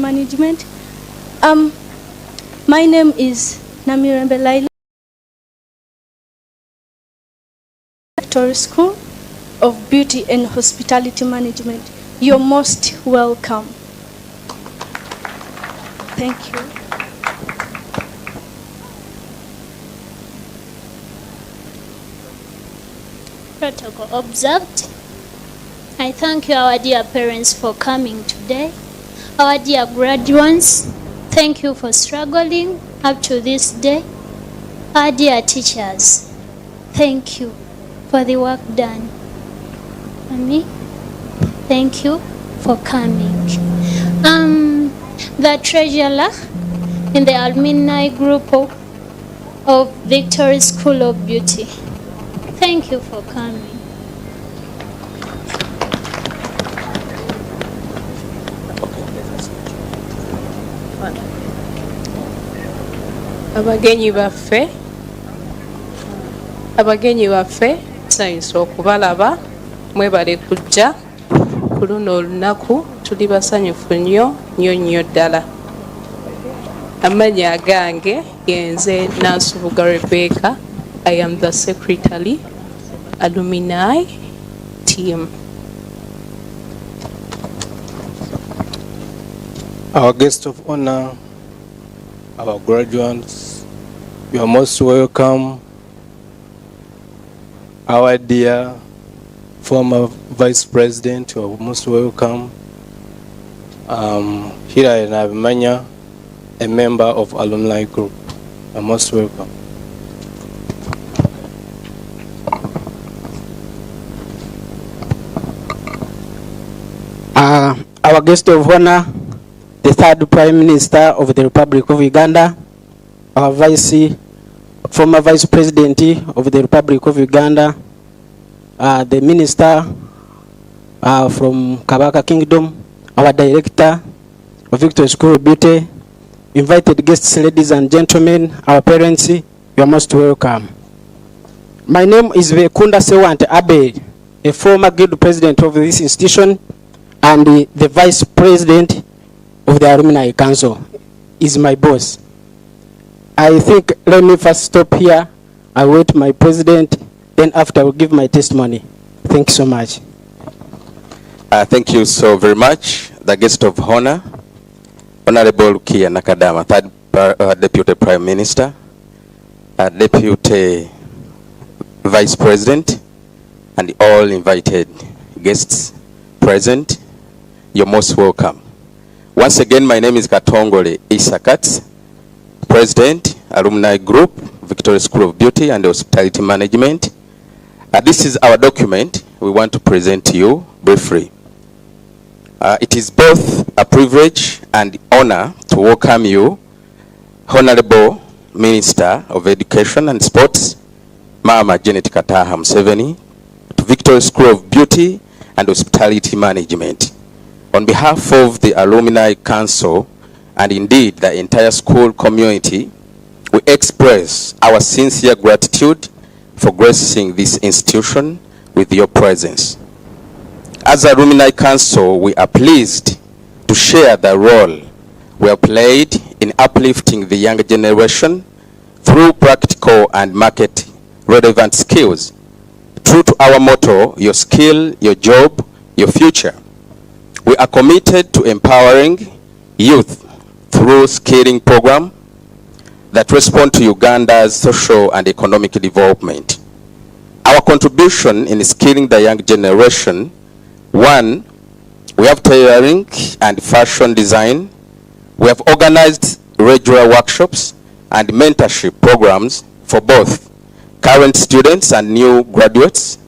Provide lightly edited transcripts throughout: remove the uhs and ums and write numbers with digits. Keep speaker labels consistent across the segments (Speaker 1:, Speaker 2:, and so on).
Speaker 1: Management. My name is Namirembe Laila, Victoria School of Beauty and Hospitality Management. You're most welcome. Thank you.
Speaker 2: Protocol observed. I thank you, our dear parents, for coming today. Our dear graduates, thank you for struggling up to this day. Our dear teachers, thank you for the work done. Mommy, thank you for coming. The treasurer in the alumni group of Victoria School of Beauty, thank you for coming.
Speaker 3: abagenyi baffe tusanyusa okubalaba, mwebale kujja ku luno olunaku, tuli basanyufu nnyo ddala. Amannya agange yenze Nansubuga Rebecca. I am the secretary, alumni team.
Speaker 4: Our guest of honor, our graduates, you are most welcome. Our dear former vice president, you are most welcome. Hira Nabimanya, a member of alumni group, you are most welcome.
Speaker 5: Our guest of honor, the third Prime Minister of the Republic of Uganda, our former Vice President of the Republic of Uganda, the Minister from Kabaka Kingdom, our Director of Victoria School of Beauty, invited guests, ladies and gentlemen, our parents, you are most welcome. My name is Vekunda Sewante Abe, a former guild president of this institution and the Vice President of the Alumni Council, is my boss. I think, let me first stop here. I wait my president, then after I will give my testimony. Thank you so much.
Speaker 6: Thank you so very much. The guest of honor, Honorable Kia Nakadama, third Deputy Prime Minister, Deputy Vice President, and all invited guests present, you're most welcome. Once again, my name is Katongole Isakat, President, Alumni Group, Victoria School of Beauty and Hospitality Management. This is our document we want to present to you briefly. It is both a privilege and honor to welcome you, Honorable Minister of Education and Sports, Mama Janet Kataha Museveni, to Victoria School of Beauty and Hospitality Management. On behalf of the Alumni Council and indeed the entire school community, we express our sincere gratitude for gracing this institution with your presence. As Alumni Council, we are pleased to share the role we have played in uplifting the younger generation through practical and market relevant skills. True to our motto, your skill, your job, your future. We are committed to empowering youth through skilling programs that respond to Uganda's social and economic development. Our contribution in skilling the young generation: one, we have tailoring and fashion design. We have organized regular workshops and mentorship programs for both current students and new graduates,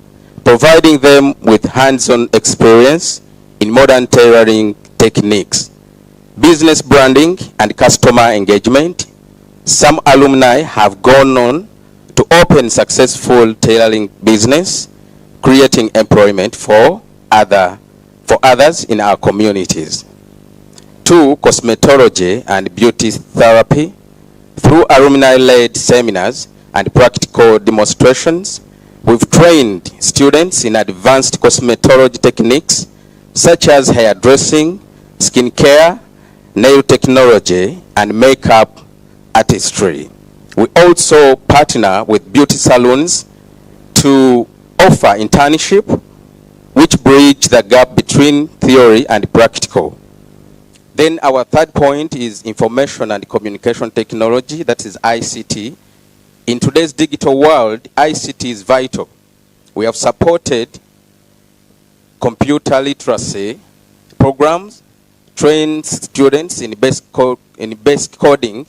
Speaker 6: providing them with hands-on experience in modern tailoring techniques, business branding and customer engagement. Some alumni have gone on to open successful tailoring business, creating employment for others in our communities. Two, cosmetology and beauty therapy. Through alumni-led seminars and practical demonstrations, we've trained students in advanced cosmetology techniques such as hairdressing, skincare, nail technology, and makeup artistry. We also partner with beauty salons to offer internship, which bridge the gap between theory and practical. Then our third point is information and communication technology, that is ICT. In today's digital world, ICT is vital. We have supported computer literacy programs, trained students in basic coding,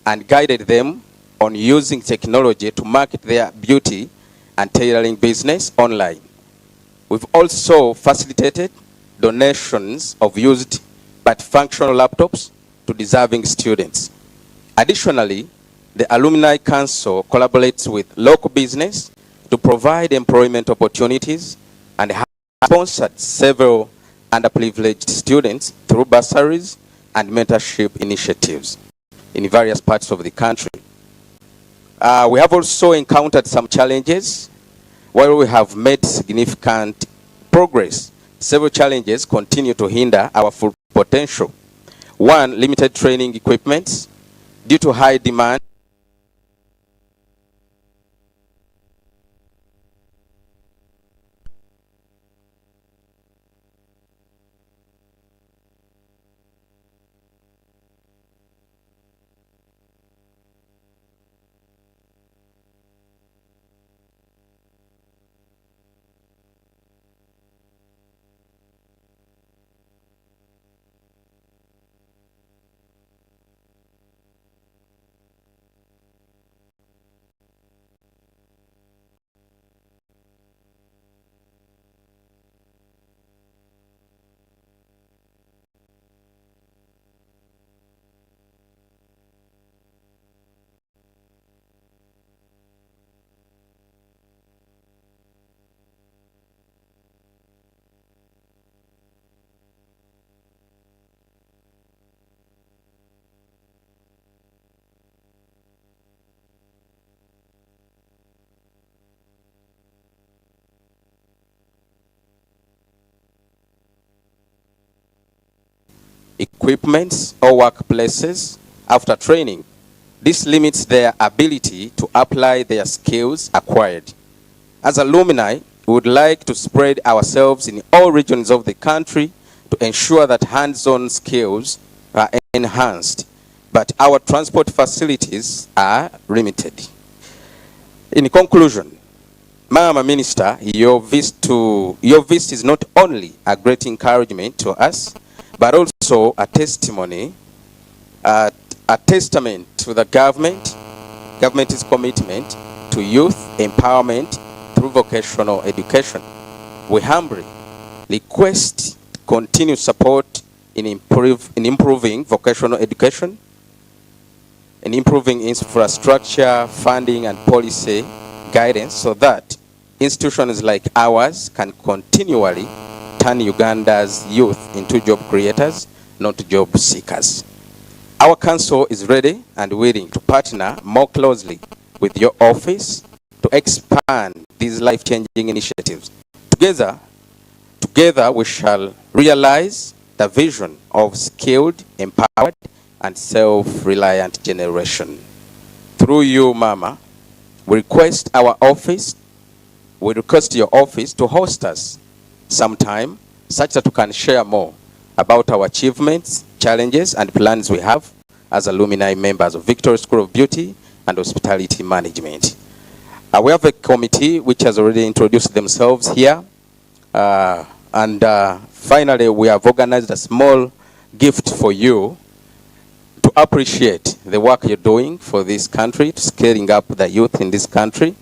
Speaker 6: and guided them on using technology to market their beauty and tailoring business online. We've also facilitated donations of used but functional laptops to deserving students. Additionally, the Alumni Council collaborates with local business to provide employment opportunities and have sponsored several underprivileged students through bursaries and mentorship initiatives in various parts of the country. We have also encountered some challenges. While we have made significant progress, several challenges continue to hinder our full potential. One, limited training equipment. Due to high demand, equipments or workplaces after training. This limits their ability to apply their skills acquired. As alumni, we would like to spread ourselves in all regions of the country to ensure that hands-on skills are enhanced, but our transport facilities are limited. In conclusion, Mama Minister, your visit is not only a great encouragement to us, but also a testimony, a testament to the government's commitment to youth empowerment through vocational education. We humbly request continued support in improving vocational education, in improving infrastructure, funding, and policy guidance so that institutions like ours can continually turn Uganda's youth into job creators, not job seekers. Our council is ready and willing to partner more closely with your office to expand these life-changing initiatives. Together we shall realize the vision of skilled, empowered, and self-reliant generation. Through you, Mama, we request your office to host us sometime such that we can share more about our achievements, challenges, and plans we have as alumni members of Victoria School of Beauty and Hospitality Management. We have a committee which has already introduced themselves here. Finally, we have organized a small gift for you to appreciate the work you're doing for this country, to scaling up the youth in this country.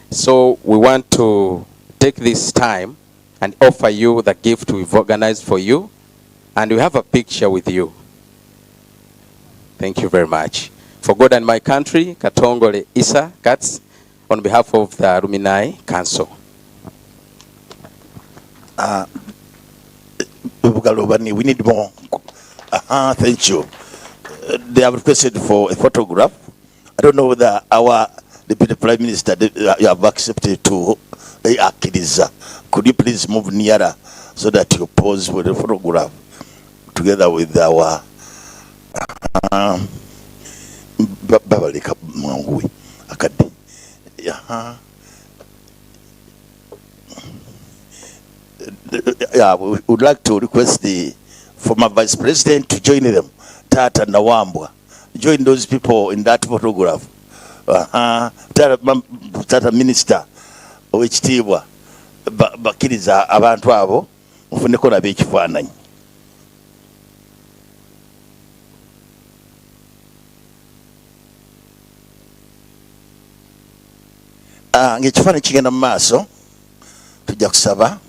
Speaker 6: So we want to take this time and offer you the gift we've organized for you. And we have a picture with you. Thank you very much. For God and my country, Katongole Isa Katz, on behalf of the Alumni Council.
Speaker 7: We need more. Thank you. They have requested for a photograph. I don't know whether our Deputy Prime Minister you have accepted to Akiriza. Could you please move nearer so that you pose for the photograph together with our babaleka mwanguwe akadde. Yeah, we would like to request the former Vice President to join them. Tata Nawambwa. Join those people in that photograph. Tata Minister owekitiibwa bakkiriza abantu abo mufuneko nabo ekifaananyi. Ng'ekifaananyi kigenda mu maaso tujja kusaba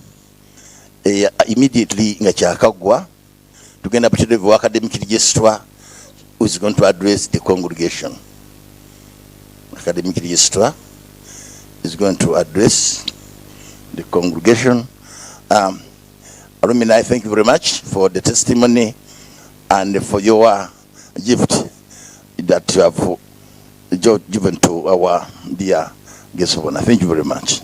Speaker 7: immediately nga kyakaggwa tugenda butereevu wa academic registrar who is going to address the congregation. Academic registrar is going to address the congregation. Alumni, thank you very much for the testimony and for your gift that you have given to our dear guest of honor. Thank you very much.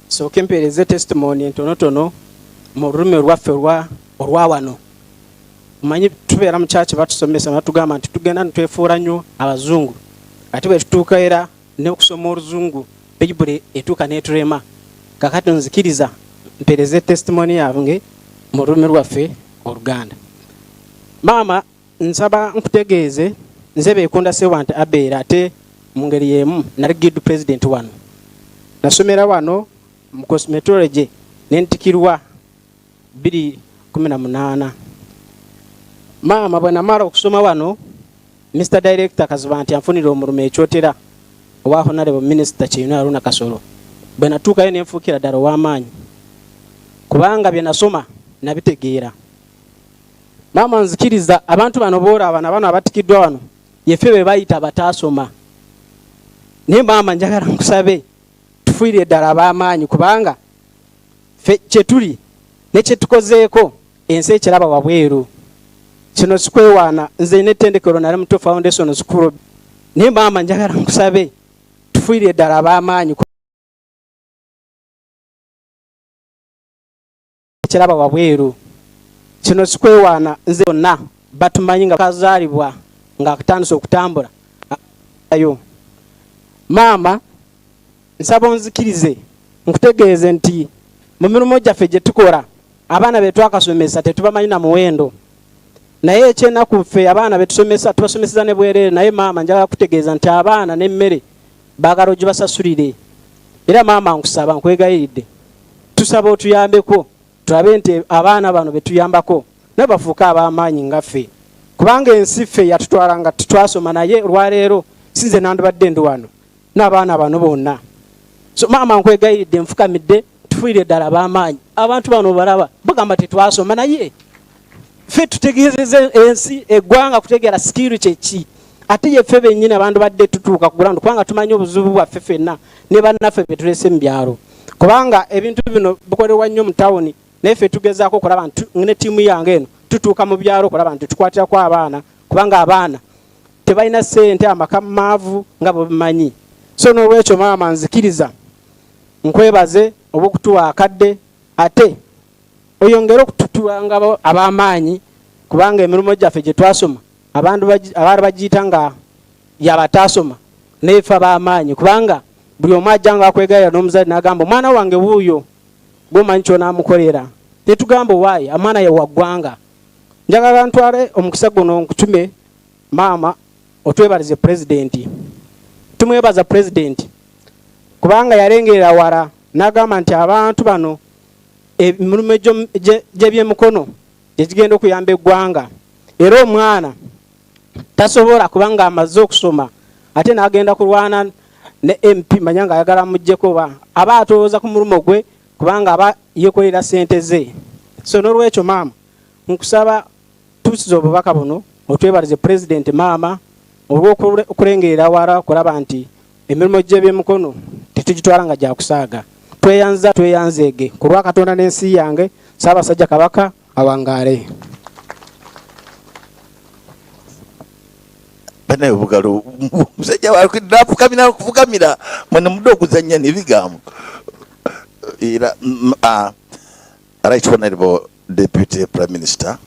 Speaker 5: So kempereze testimony ntonotono mu rulimi lwaffe olwa wano. Manyi tubeera mu church batusomesa batugamba nti tugenda ntwefuura nnyo abazungu ate bwe tutuuka era ne kusoma oluzungu Bible etuuka n'etulema. Kakati nzikiriza mpereze testimony yange mu rulimi lwaffe Oluganda. Mama nsaba nkutegeeze nze beekunda Sewante abeera ate mu ngeri y'emu nali guild president wano. Nasomera wano mu cosmetology nentikirwa 2018. Mama bwe namala okusoma wano Mr. Director kaziba nti anfunira omulume ekyotera owa Honorable Minister Kyeyuna Aruna Kasolo. Bwe natuukayo ne nfuukira ddala ow'amaanyi kubanga bye nasoma nabitegeera. Mama nzikiriza abantu bano boolaba na bano abatikiddwa wano yeffe be bayita abataasoma. Naye mama njagala nkusabe tufiire ddala ab'amaanyi kubanga ffe kye tuli ne kye tukozeeko ensi ekiraba wabweru. Kino sikwewaana nze n'ettendekero nali muto foundation school. Naye mama njagala nkusabe tufiire ddala ab'amaanyi ekiraba wabweru. Kino sikwewaana nze bonna batumanyi nga kazaalibwa ng'akatandise okutambula. Mama nsaba onzikirize nkutegeeze nti mu mirimu gyaffe gye tukola abaana be twakasomesa tetubamanyi na muwendo. Naye ekyenaku ffe abaana be tusomesa tubasomeseza ne bwereere. Naye mama njagala kutegeeza nti abaana n'emmere baagala ogibasasulire. Era mama nkusaba nkwegayiridde tusaba otuyambeko tulabe nti abaana bano be tuyambako ne bafuuka ab'amaanyi nga ffe kubanga ensi ffe yatutwala nga tetwasoma. Naye olwaleero sinze nandibadde ndi wano n'abaana bano bonna. So mama nkwegayiridde nfukamidde tufiire ddala ab'amaanyi. Abantu bano balaba bagamba tetwasoma naye ffe tutegeezeza ensi eggwanga kutegeera skill kyeki ate yeffe bennyini abantu badde tutuuka ku ground kubanga tumanyi obuzibu bwaffe ffenna ne bannaffe be tulese mu byalo kubanga ebintu bino bikolebwa nnyo mu tawuni naye ffe tugezaako okulaba nti ne ttiimu yange eno tutuuka mu byalo okulaba nti tukwatirako abaana kubanga abaana tebalina ssente amaka maavu nga bwe bimanyi. So n'olwekyo maama nzikiriza nkwebaze obw'okutuwa akadde ate oyongere okututulanga ab'amaanyi kubanga emirimu gyaffe gye twasoma abantu abaali bagiyita nga yabataasoma naye ffe ab'amaanyi kubanga buli omu ajjanga akwegayira n'omuzadde n'agamba omwana wange wuuyo gw'omanyi ky'onaamukolera. Tetugamba owaayi amwana ye wa ggwanga. Njagala ntwale omukisa guno nkutume maama otwebalize pulezidenti. Tumwebaza pulezidenti kubanga yalengerera wala n'agamba nti abantu bano emirimu gy'ebyemikono gyegigenda okuyamba eggwanga. Era omwana tasobola kubanga amaze okusoma ate n'agenda kulwana ne MP manya nga ayagala muggyeko aba atowooza ku mulumo gwe kubanga aba yekolera ssente ze. So n'olwekyo maama nkusaba tuusiza obubaka buno otwebalize pulezidenti maama olw'okulengerera wala okulaba nti emirimu gy'ebyemikono tetugitwala nga gyakusaaga. Tweyanzeege ku lwa Katonda n'ensi yange. Ssaabasajja Kabaka awangaale.
Speaker 7: naye bugalo musajja wakufukamira kufukamira mwana mudo okuzannya nebigambo era right honorable deputy prime minister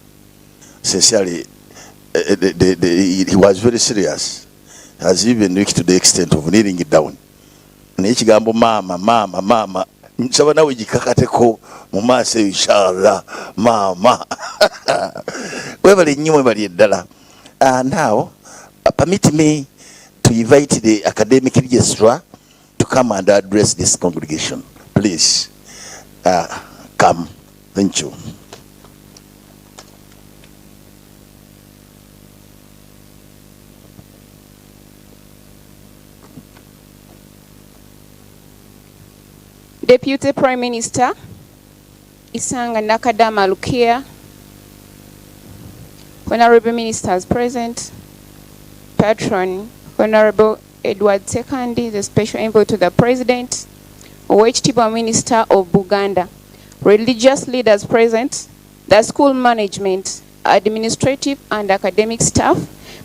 Speaker 7: sincerely he was very serious, has even reached to the extent of kneeling it down nekigambo mama nsaba nawe gikakateko mu maaso inshallah mama webale nnyo webale eddala. Now permit me to invite the academic registrar to come and address this congregation, please. Come. Thank you.
Speaker 8: Deputy Prime Minister Isanga Nakadama Lukia, Honorable Ministers present, Patron, Honorable Edward Sekandi, the Special Envoy to the President, Owekitiibwa Minister of Buganda, religious leaders present, the school management, administrative and academic staff,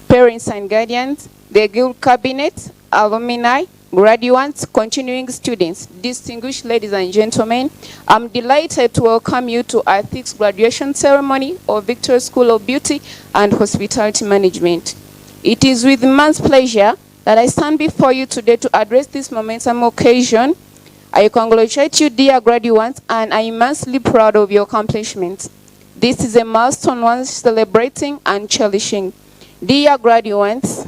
Speaker 8: parents and guardians, the guild cabinet, alumni, graduates, continuing students, distinguished ladies and gentlemen, I'm delighted to welcome you to our 6th graduation ceremony of Victoria School of Beauty and Hospitality Management. It is with immense pleasure that I stand before you today to address this momentum occasion. I congratulate you, dear graduates, and I'm immensely proud of your accomplishments. This is a milestone worth celebrating and cherishing. Dear graduates,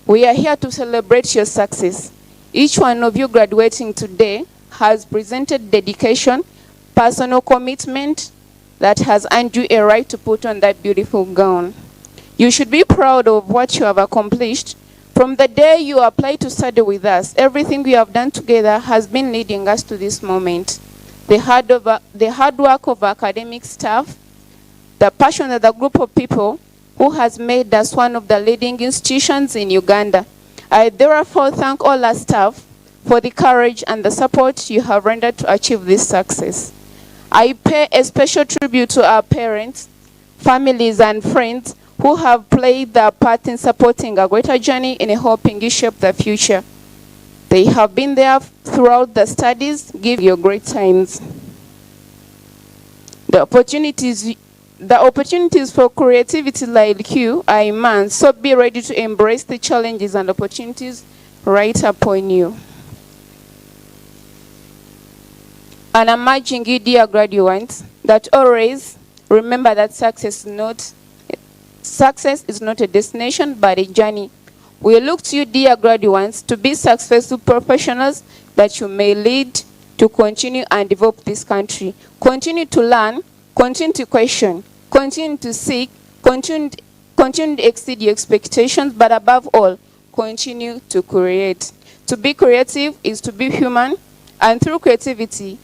Speaker 8: we are here to celebrate your success. Each one of you graduating today has presented dedication, personal commitment that has earned you a right to put on that beautiful gown. You should be proud of what you have accomplished. From the day you applied to study with us, everything we have done together has been leading us to this moment. The hard work of academic staff, the passion of the group of people who has made us one of the leading institutions in Uganda. I therefore thank all our staff for the courage and the support you have rendered to achieve this success. I pay a special tribute to our parents, families, and friends who have played their part in supporting a greater journey in helping you shape the future. They have been there throughout the studies, give you great times. The opportunities for creativity like you are immense, so be ready to embrace the challenges and opportunities right upon you. And I'm urging you, dear graduates, that always remember that success is not a destination but a journey. We look to you, dear graduates, to be successful professionals that you may lead to continue and develop this country. Continue to learn, continue to question, continue to seek, continue to exceed your expectations, but above all, continue to create. To be creative is to be human, and through creativity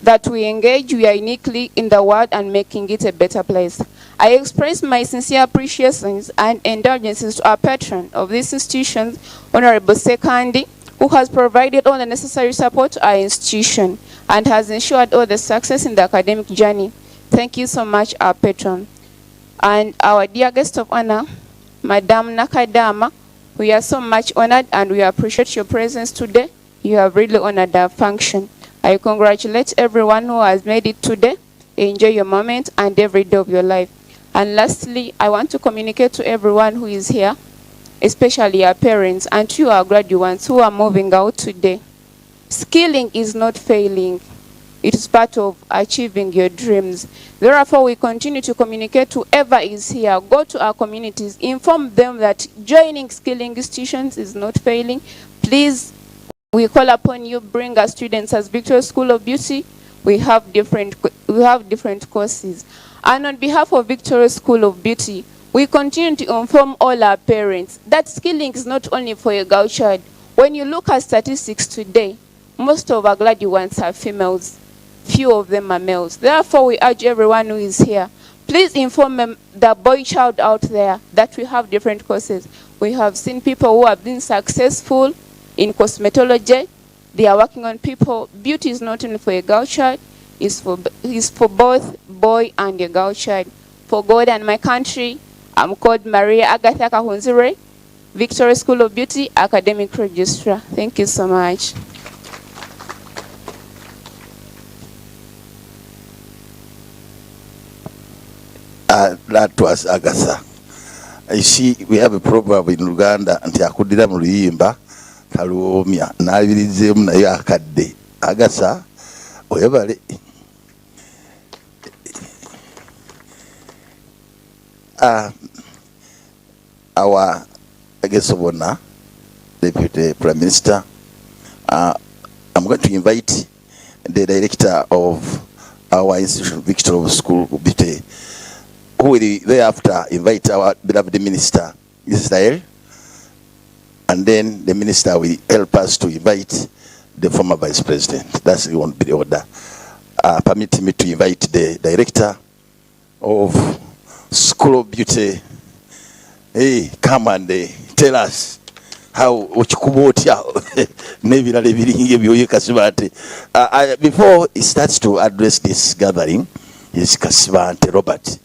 Speaker 8: that we engage, we are uniquely in the world and making it a better place. I express my sincere appreciations and indulgences to our patron of this institution, Honorable Sekandi, who has provided all the necessary support to our institution and has ensured all the success in the academic journey. Thank you so much, our patron. And our dear guest of honor, Madam Nakadama, we are so much honored and we appreciate your presence today. You have really honored our function. I congratulate everyone who has made it today. Enjoy your moment and every day of your life. And lastly, I want to communicate to everyone who is here, especially our parents and to our graduates who are moving out today. Skilling is not failing. It is part of achieving your dreams. Therefore, we continue to communicate to whoever is here. Go to our communities, inform them that joining skilling institutions is not failing. Please, we call upon you, bring our students as Victoria School of Beauty. We have different courses. And on behalf of Victoria School of Beauty, we continue to inform all our parents that skilling is not only for a girl child. When you look at statistics today, most of our graduates are females. Few of them are males. Therefore, we urge everyone who is here, please inform the boy child out there that we have different courses. We have seen people who have been successful in cosmetology. They are working on people. Beauty is not only for a girl child, it's for both boy and a girl child. For God and my country, I'm called Maria Agatha Kahunzire, Victoria School of Beauty Academic Registrar. Thank you so much.
Speaker 7: That was Agatha. You see, we have a proverb in Uganda, and Yakudira Muyimba, Talumia, Navirizim, Nayakade, Agatha, whatever. Our guest of honor, Deputy Prime Minister, I'm going to invite the director of our institution, Victoria School of Beauty, who will thereafter invite our beloved minister, Israel, and then the minister will help us to invite the former vice president. That's going to be the order. Permit me to invite the director of School of Beauty. Hey, come and tell us how before he starts to address this gathering, is Kasibante Robert,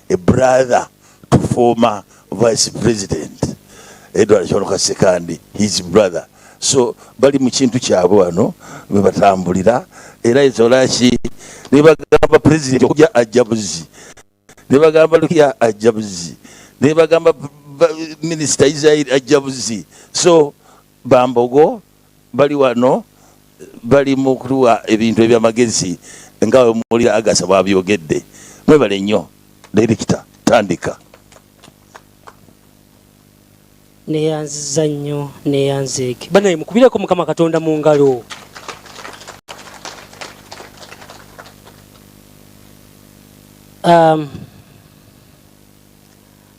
Speaker 7: a brother to former vice president Edward Chonoka Sekandi, his brother. So bali mu kintu kyabwe wano bwe batambulira era ezolaki ne bagamba president okujja ajabuzi ne bagamba lukia ajabuzi ne bagamba minister Israel ajabuzi. So bambogo bali wano bali mu kuwa ebintu ebyamagezi ngawe mulira Agasa babyogedde mwebale nnyo director tandika.
Speaker 9: Neyanziza nnyo neyanzeeke banaye mukubireko Mukama Katonda mu ngalo.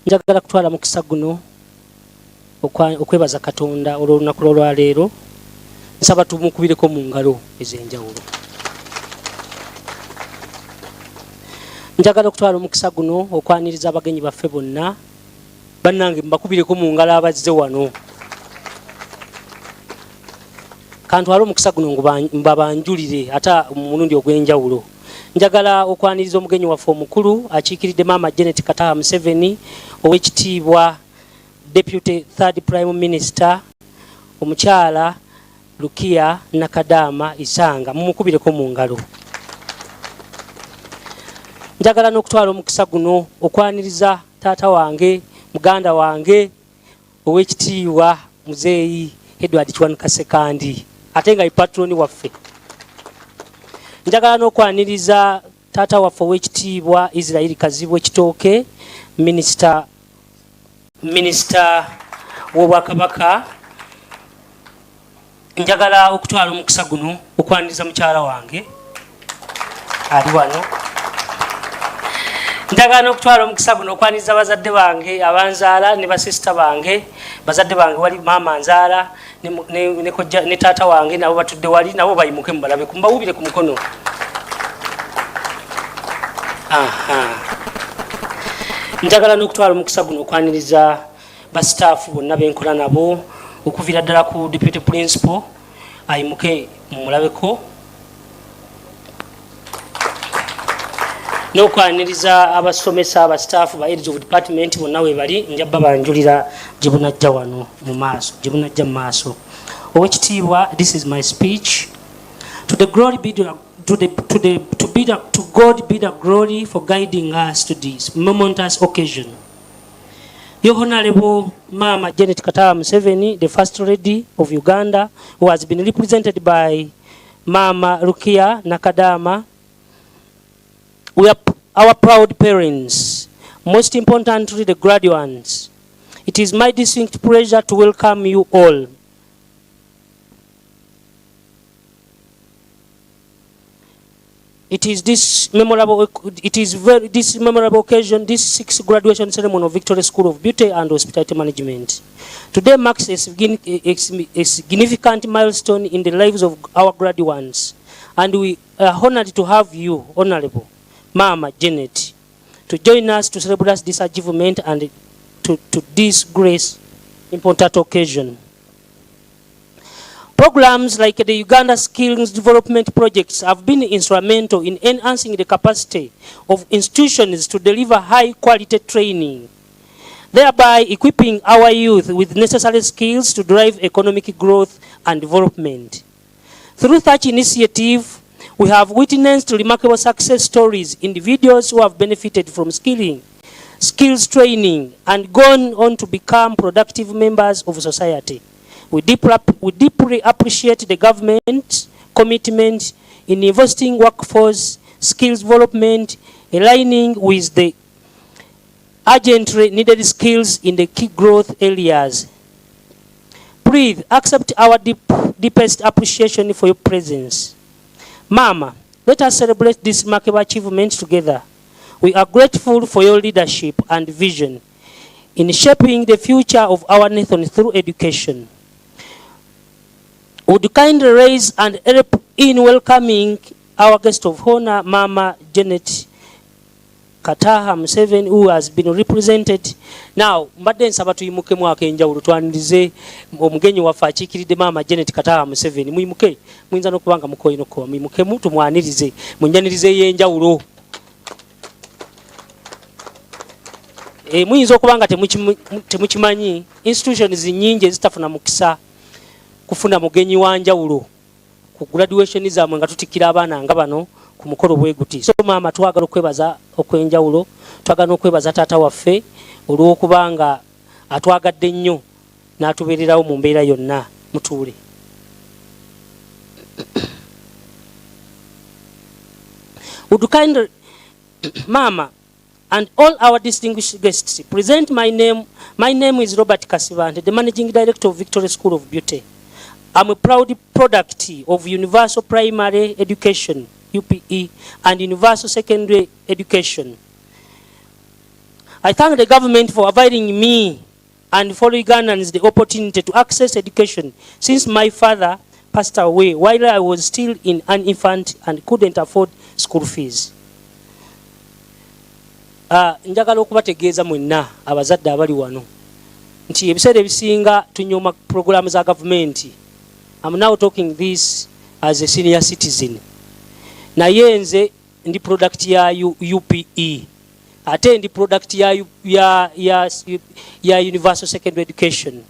Speaker 9: Njagala kutwala mukisa guno okwebaza Katonda olw'olunaku lwaleero. Nsaba tumukubireko mu ngalo ez'enjawulo. Njagala okutwala omukisa guno okwaniriza abagenyi baffe bonna bannange mbakubireko mu ngalo abazze wano. Kantwala omukisa guno mbabanjulire ate mulundi ogw'enjawulo. Njagala okwaniriza omugenyi waffe omukulu akiikiridde Maama Janet Kataha Museveni, ow'ekitiibwa Deputy Third Prime Minister omukyala Lukia Nakadama Isanga, mumukubireko mu ngalo. Njagala n'okutwala omukisa guno okwaniriza taata wange muganda wange ow'ekitiibwa Muzeeyi Edward Chonoka Sekandi ate nga Patron waffe. Njagala n'okwaniriza taata waffe ow'ekitiibwa Israel Kazibwe Kitooke, minister w'Obwakabaka. Njagala okutwala omukisa guno okwaniriza mukyala wange ali wano. Njagala n'okutwala omukisa guno okwaniriza bazadde bange abanzaala ne basisita bange. Bazadde bange wali maama nzaala ne taata wange nabo batudde wali nabo bayimuke mubalabe kumbawubire ku mukono. Njagala n'okutwala omukisa guno okwaniriza basitaafu bonna benkola nabo okuviira ddala ku deputy principal ayimuke mumulabeko, n'okwaniriza abasomesa abasitaafu ba heads of department bonna we bali njabba banjulira gye bunajja wano mu maaso gye bunajja mu maaso. Owekitiibwa, this is my speech. To God be the glory for guiding us to this momentous occasion. Your Honorable Mama Janet Kataha Museveni, the First Lady of Uganda, who has been represented by Mama Lukia Nakadama, we are our proud parents, most importantly the graduates. It is my distinct pleasure to welcome you all. This memorable occasion, this sixth graduation ceremony of Victoria School of Beauty and Hospitality Management. Today marks a significant milestone in the lives of our graduates, and we are honored to have you, Honorable Mama Janet, to join us to celebrate this achievement and to this grace important occasion. Programs like the Uganda Skills Development Projects have been instrumental in enhancing the capacity of institutions to deliver high quality training thereby equipping our youth with necessary skills to drive economic growth and development. Through such initiative, we have witnessed remarkable success stories, individuals who have benefited from skills training, and gone on to become productive members of society. We deeply appreciate the government's commitment in investing workforce skills development, aligning with the urgently needed skills in the key growth areas. Please accept our deepest appreciation for your presence. Mama, let us celebrate this remarkable achievement together. We are grateful for your leadership and vision in shaping the future of our nation through education. Would you kindly raise and help in welcoming our guest of honor, Mama Janet Kataha Museveni, who has been represented. Now, mbadde nsaba tuyimuke mwaka enjawulo twanirize omugenyi waffe akiikiridde Mama Janet Kataha Museveni. Muyimuke, muyinza n'okubanga mukoyinokowa, muyimukemu tumwanirize, munyanirize y'enjawulo. Muyinza okubanga temukimanyi, institutions nnyingi ezitafuna mukisa kufuna mugenyi wa njawulo ku graduation zaamwe nga tutikira abaana nga bano ku mukolo bwe guti. So Mama, twagala okwebaza okwenjawulo, twagala okwebaza taata waffe olw'okubanga atwagadde nnyo n'atubeererawo mu mbeera yonna. Mutuule. Would you kindly, Mama, and all our distinguished guests, present my name. My name is Robert Kasivante, the Managing Director of Victoria School of Beauty. I'm a proud product of Universal Primary Education, UPE, and Universal Secondary Education. I thank the government for availing me and fellow Ugandans the opportunity to access education since my father passed away while I was still an infant and couldn't afford school fees. Njagala okubategeeza mwenna abazadde abali wano nti ebiseera ebisinga tunyooma programu za gavumenti. I'm now talking this as a senior citizen. Naye nze ndi product ya UPE. Ate ndi product ya Universal Secondary Education.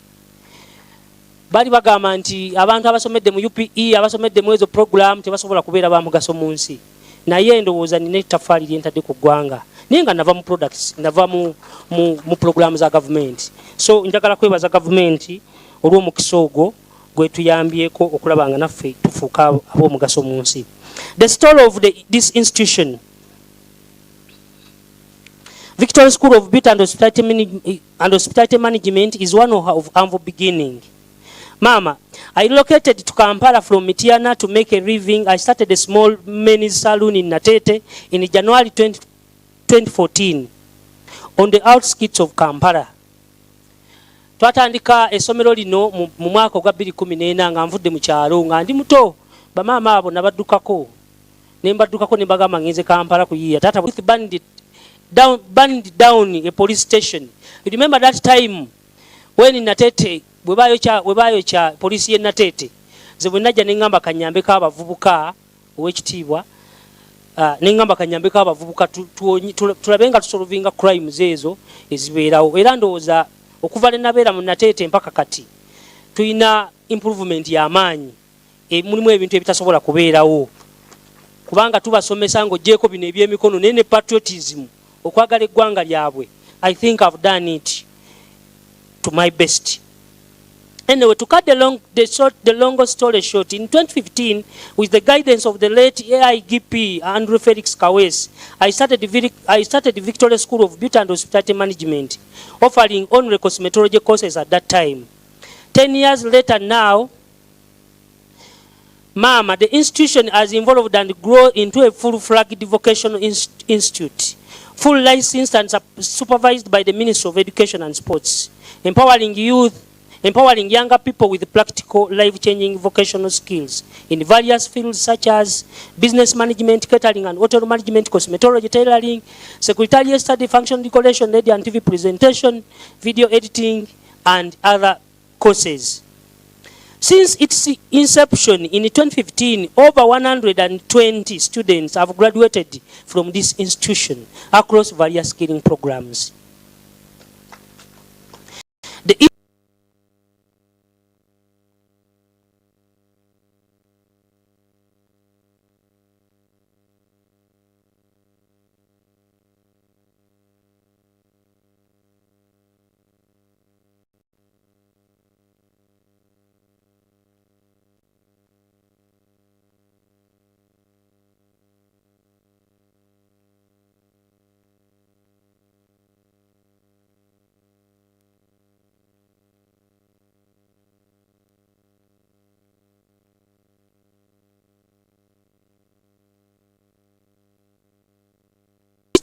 Speaker 9: Bali bagamba nti abantu abasomedde mu UPE, abasomedde mu ezo program tebasobola kubeera ba mugaso mu nsi. Naye ndowooza nina ettaffaali lye ntadde ku ggwanga. Ninga nava mu products, nava mu program za government. So njagala kwebaza government olw'omukisa ogwo gwe tuyambyeko okulaba nga naffe tufuuka ab'omugaso mu nsi. The story of this institution, Victoria School of Beauty and Hospitality Management, is one of humble beginning. Mama, I relocated to Kampala from Mityana to make a living. I started a small men's salon in Natete in January 2014 on the outskirts of Kampala. Twatandika essomero lino mu mwaka ogwa 2014 nga nvudde mu kyalo nga ndi muto. Bamaama abo nabaddukako ne mbagamba ngenze Kampala kuyiya. Tata burned down a police station. You remember that time when in Natete bwebayokya police ye Natete, ze bwe najja ne ngamba kanyambeko abavubuka ow'ekitiibwa, ne ngamba kanyambeko abavubuka tulabe nga tusolvinga crimes ezo ezibeerawo. Era ndowooza okuva ne nabeera mu Natete mpaka kati tulina improvement y'amaanyi. Mulimu ebintu ebitasobola kubeerawo kubanga tubasomesa ng'oggyeko bino ebyemikono naye ne patriotism, okwagala eggwanga lyabwe. I think I've done it to my best. Anyway, to cut the long story short, in 2015, with the guidance of the late AIGP Andrew Felix Kawes, I started the Victoria School of Beauty and Hospitality Management, offering only cosmetology courses at that time. 10 years later now, Mama, the institution has evolved and grown into a full-flagged vocational institute, full licensed and supervised by the Ministry of Education and Sports, empowering younger people with practical, life-changing vocational skills in various fields such as business management, catering and hotel management, cosmetology, tailoring, secretarial study, function decoration, radio and TV presentation, video editing, and other courses. Since its inception in 2015, over 120 students have graduated from this institution across various skilling programs.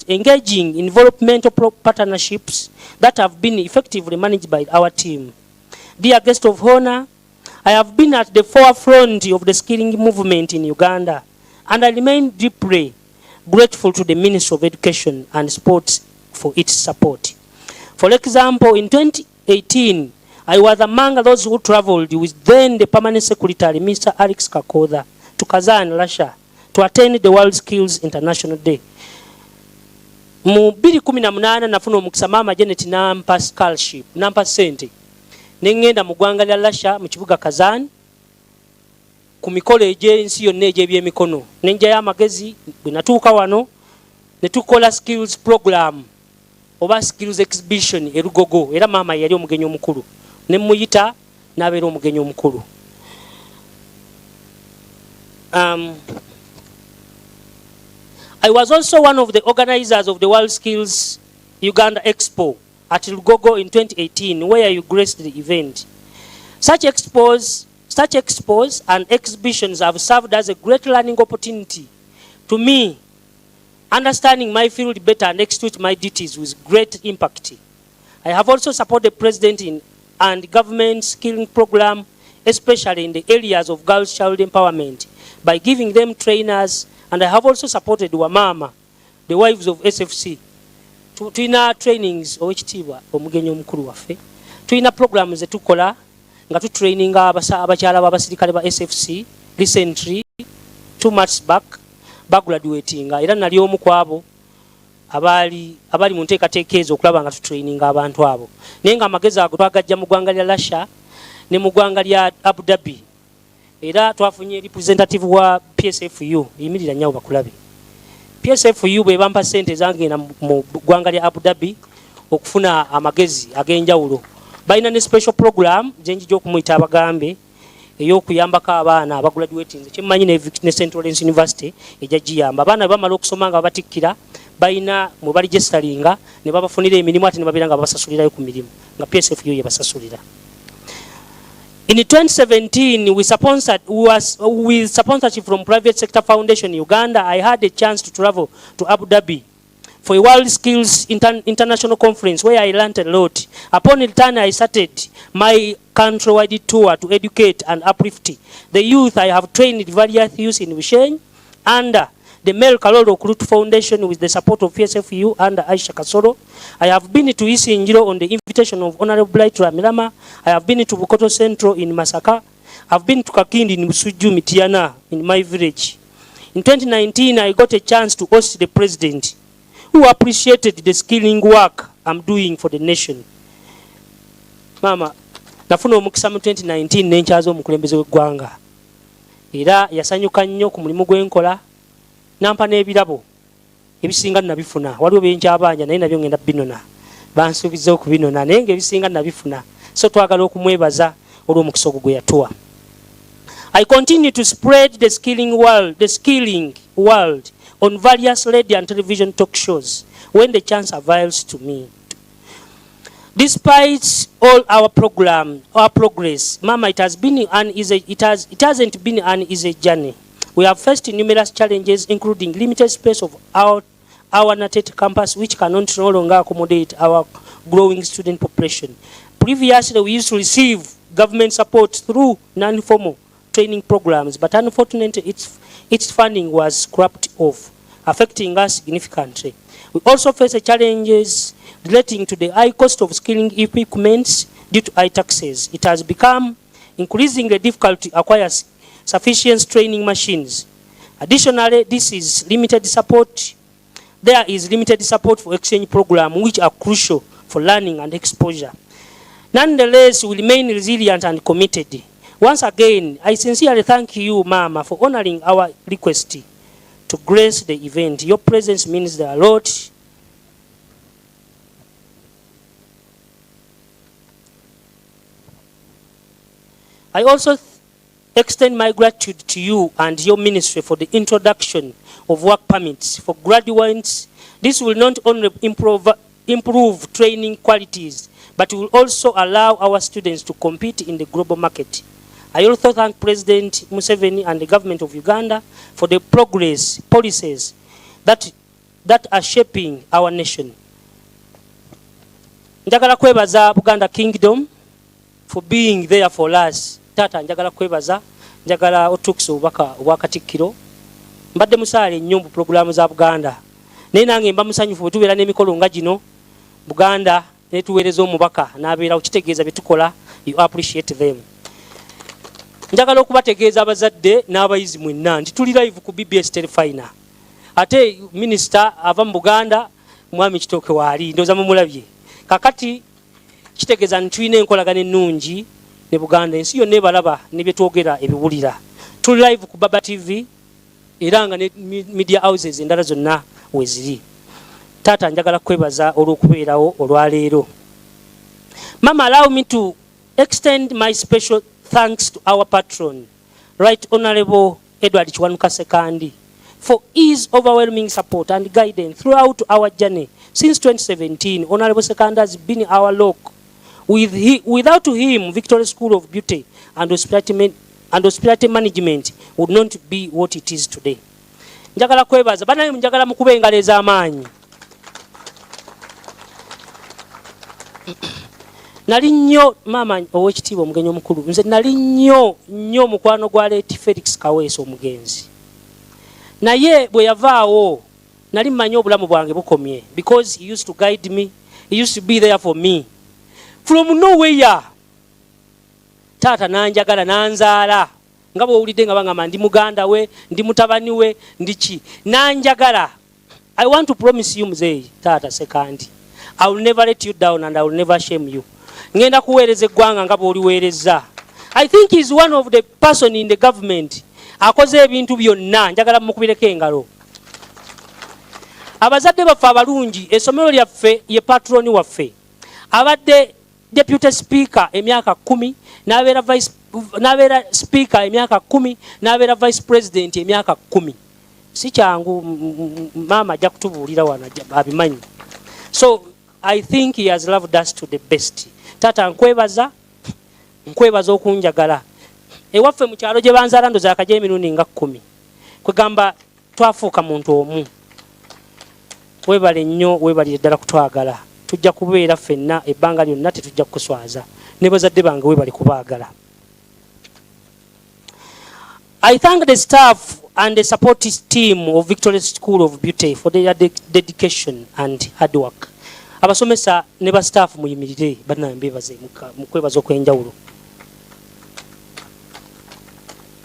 Speaker 9: engaging in developmental partnerships that have been effectively managed by our team. Dear guest of honor, I have been at the forefront of the skilling movement in Uganda, and I remain deeply grateful to the Ministry of Education and Sports for its support. For example, in 2018, I was among those who traveled with then the Permanent Secretary, Mr. Alex Kakoda, to Kazan, Russia, to attend the World Skills International Day. Mu 2018 nafuna omukisa Maama Janet nampa scholarship, nampa sente. Nengenda mu ggwanga lya Russia mu kibuga Kazan ku mikolo egy'ensi yonna egy'ebyemikono. Nenjayo amagezi bwe natuuka wano ne tukola skills program oba skills exhibition e Lugogo, era maama yali omugenyi omukulu. Ne muyita n'abeera omugenyi omukulu. I was also one of the organizers of the World Skills Uganda Expo at Lugogo in 2018, where you graced the event. Such expos and exhibitions have served as a great learning opportunity to me, understanding my field better and execute my duties with great impact. I have also supported the President and government skilling program, especially in the areas of girls' child empowerment, by giving them trainers, and I have also supported Wamama, the wives of SFC. Tuina trainings owekitiibwa omugenyi omukulu waffe. Tuina programs etukola nga tutraininga abakyala b'abasirikale ba SFC recently 2 months back bagraduatinga, era nali omu kwabo abali mu nteekateeka ezo okulaba nga tutraininga abantu abo. Naye nga amagezi ago twagajja mu ggwanga lya Russia ne mu ggwanga lya Abu Dhabi, era twafunye representative wa PSFU. Yimirira nnyo bakulabe. PSFU bwe bampa sente zangenda mu ggwanga lya Abu Dhabi okufuna amagezi ag'enjawulo. Balina ne special program gyenjija okumuyita abagambe ey'okuyambako abaana abagraduatinze. Kyemmanyi ne Central Lawrence University ejja giyamba. Abaana bamala okusoma nga babatikkira balina mwe baregisteringa ne babafunira emirimu ate ne babeera nga babasasulirayo ku mirimu nga PSFU ye basasulira. In 2017, with sponsorship from Private Sector Foundation Uganda, I had a chance to travel to Abu Dhabi for a World Skills International Conference where I learned a lot. Upon return, I started my country-wide tour to educate and uplift the youth. I have trained various youth in Vishen under the Mel Kalolo Kurut Foundation with the support of PSFU under Aisha Kasoro. I have been to Isinjiro on the invitation of Honorable Blightra Milama. I have been to Bukoto Central in Masaka. I have been to Kakindi in Musuju Mitiana in my village. In 2019, I got a chance to host the President, who appreciated the skilling work I'm doing for the nation. Mama, nafuna omukisa mu 2019 nenkyaza omukulembeze w'eggwanga. Era yasanyuka nnyo ku mulimu gwenkola. Nampa n'ebirabo ebisinga nabifuna. Waliwo byenkyabanja naye nabyo ngenda binona. Bansuubiza okubinona naye ng'ebisinga nabifuna. So twagala okumwebaza olw'omukisa ogwo gwe yatuwa. I continue to spread the skilling world on various radio and television talk shows when the chance avails to me. Despite all our progress, Mama, it hasn't been an easy journey. We have faced numerous challenges, including limited space of our Natet campus, which cannot no longer accommodate our growing student population. Previously, we used to receive government support through non-formal training programs, but unfortunately, its funding was scrapped off, affecting us significantly. We also face challenges relating to the high cost of skilling equipment due to high taxes. It has become increasingly difficult to acquire sufficient training machines. Additionally, there is limited support for exchange programs, which are crucial for learning and exposure. Nonetheless, we remain resilient and committed. Once again, I sincerely thank you, Mama, for honoring our request to grace the event. Your presence means a lot. I also extend my gratitude to you and your ministry for the introduction of work permits for graduates. This will not only improve training qualities, but will also allow our students to compete in the global market. I also thank President Museveni and the government of Uganda for the progress policies that that are shaping our nation. Njagala kwebaza Buganda Kingdom for being there for us. Tata njagala kwebaza, njagala otukisa obubaka obwa Katikkiro. Mbadde musaale nnyo mu programu za Buganda. Naye nange mba musanyufu bwe tubeera n'emikolo nga gino Buganda ne tuweereza omubaka n'abeera okitegeeza bye tukola, you appreciate them. Njagala okubategeeza abazadde n'abayizi mwenna nti tuli live ku BBS Telefina. Ate minister ava mu Buganda mwami Kitooke waali ndoza mumulabye. Kakati kitegeeza nti tulina enkolagana ennungi ne Buganda, ensi yonna ebalaba ne bye twogera ebiwulira. Tuli live ku Baba TV era nga ne media houses endala zonna weziri. Tata njagala kwebaza olw'okubeerawo olwaleero. Mama, allow me to extend my special thanks to our patron, Right Honorable Edward Kiwanuka II, for his overwhelming support and guidance throughout our journey. Since 2017, Honorable II has been our lock. Without him, Victoria School of Beauty and Hospitality Management would not be what it is today. Njagala kwebaza, banaye njagala mukube engalo ez'amaanyi. Nali nnyo mama ow'ekitiibwa omugenyi omukulu, nze nali nnyo mukwano gwa Leti Felix Kaweesa omugenzi. Naye bwe yavaawo nali mmanyi obulamu bwange bukomye, because he used to guide me, he used to be there for me from nowhere. Taata nanjagala nanzaala nga bw'owulidde nga bangamba ndi muganda we, ndi mutabani we, ndiki nanjagala. I want to promise you muzeeyi taata sekandi, I will never let you down and I will never shame you. Ngenda kuweereza eggwanga nga bw'oliweereza. I think he is one of the person in the government akoze ebintu byonna, njagala mukubireko engalo. Abazadde baffe abalungi, essomero lyaffe ye patroni waffe. Abadde deputy speaker emyaka 10, n'abeera speaker emyaka 10, n'abeera vice president emyaka 10. Si kyangu mama ajja kutubuulira wano abimanyi. So I think he has loved us to the best. Tata nkwebaza okunjagala. Ewaffe mu kyalo gye banzaala ndoza akaja emirundi nga 10. Kwegamba twafuuka muntu omu. Webale nnyo, webalire ddala kutwagala. Tujja kubeera ffenna ebbanga lyonna tetujja kukuswaza. Ne bazadde bange webali kubaagala. I thank the staff and the support team of Victoria School of Beauty for their dedication and hard work. Abasomesa ne ba staff muyimirire bannange mbebaze mukwebaza okwenjawulo.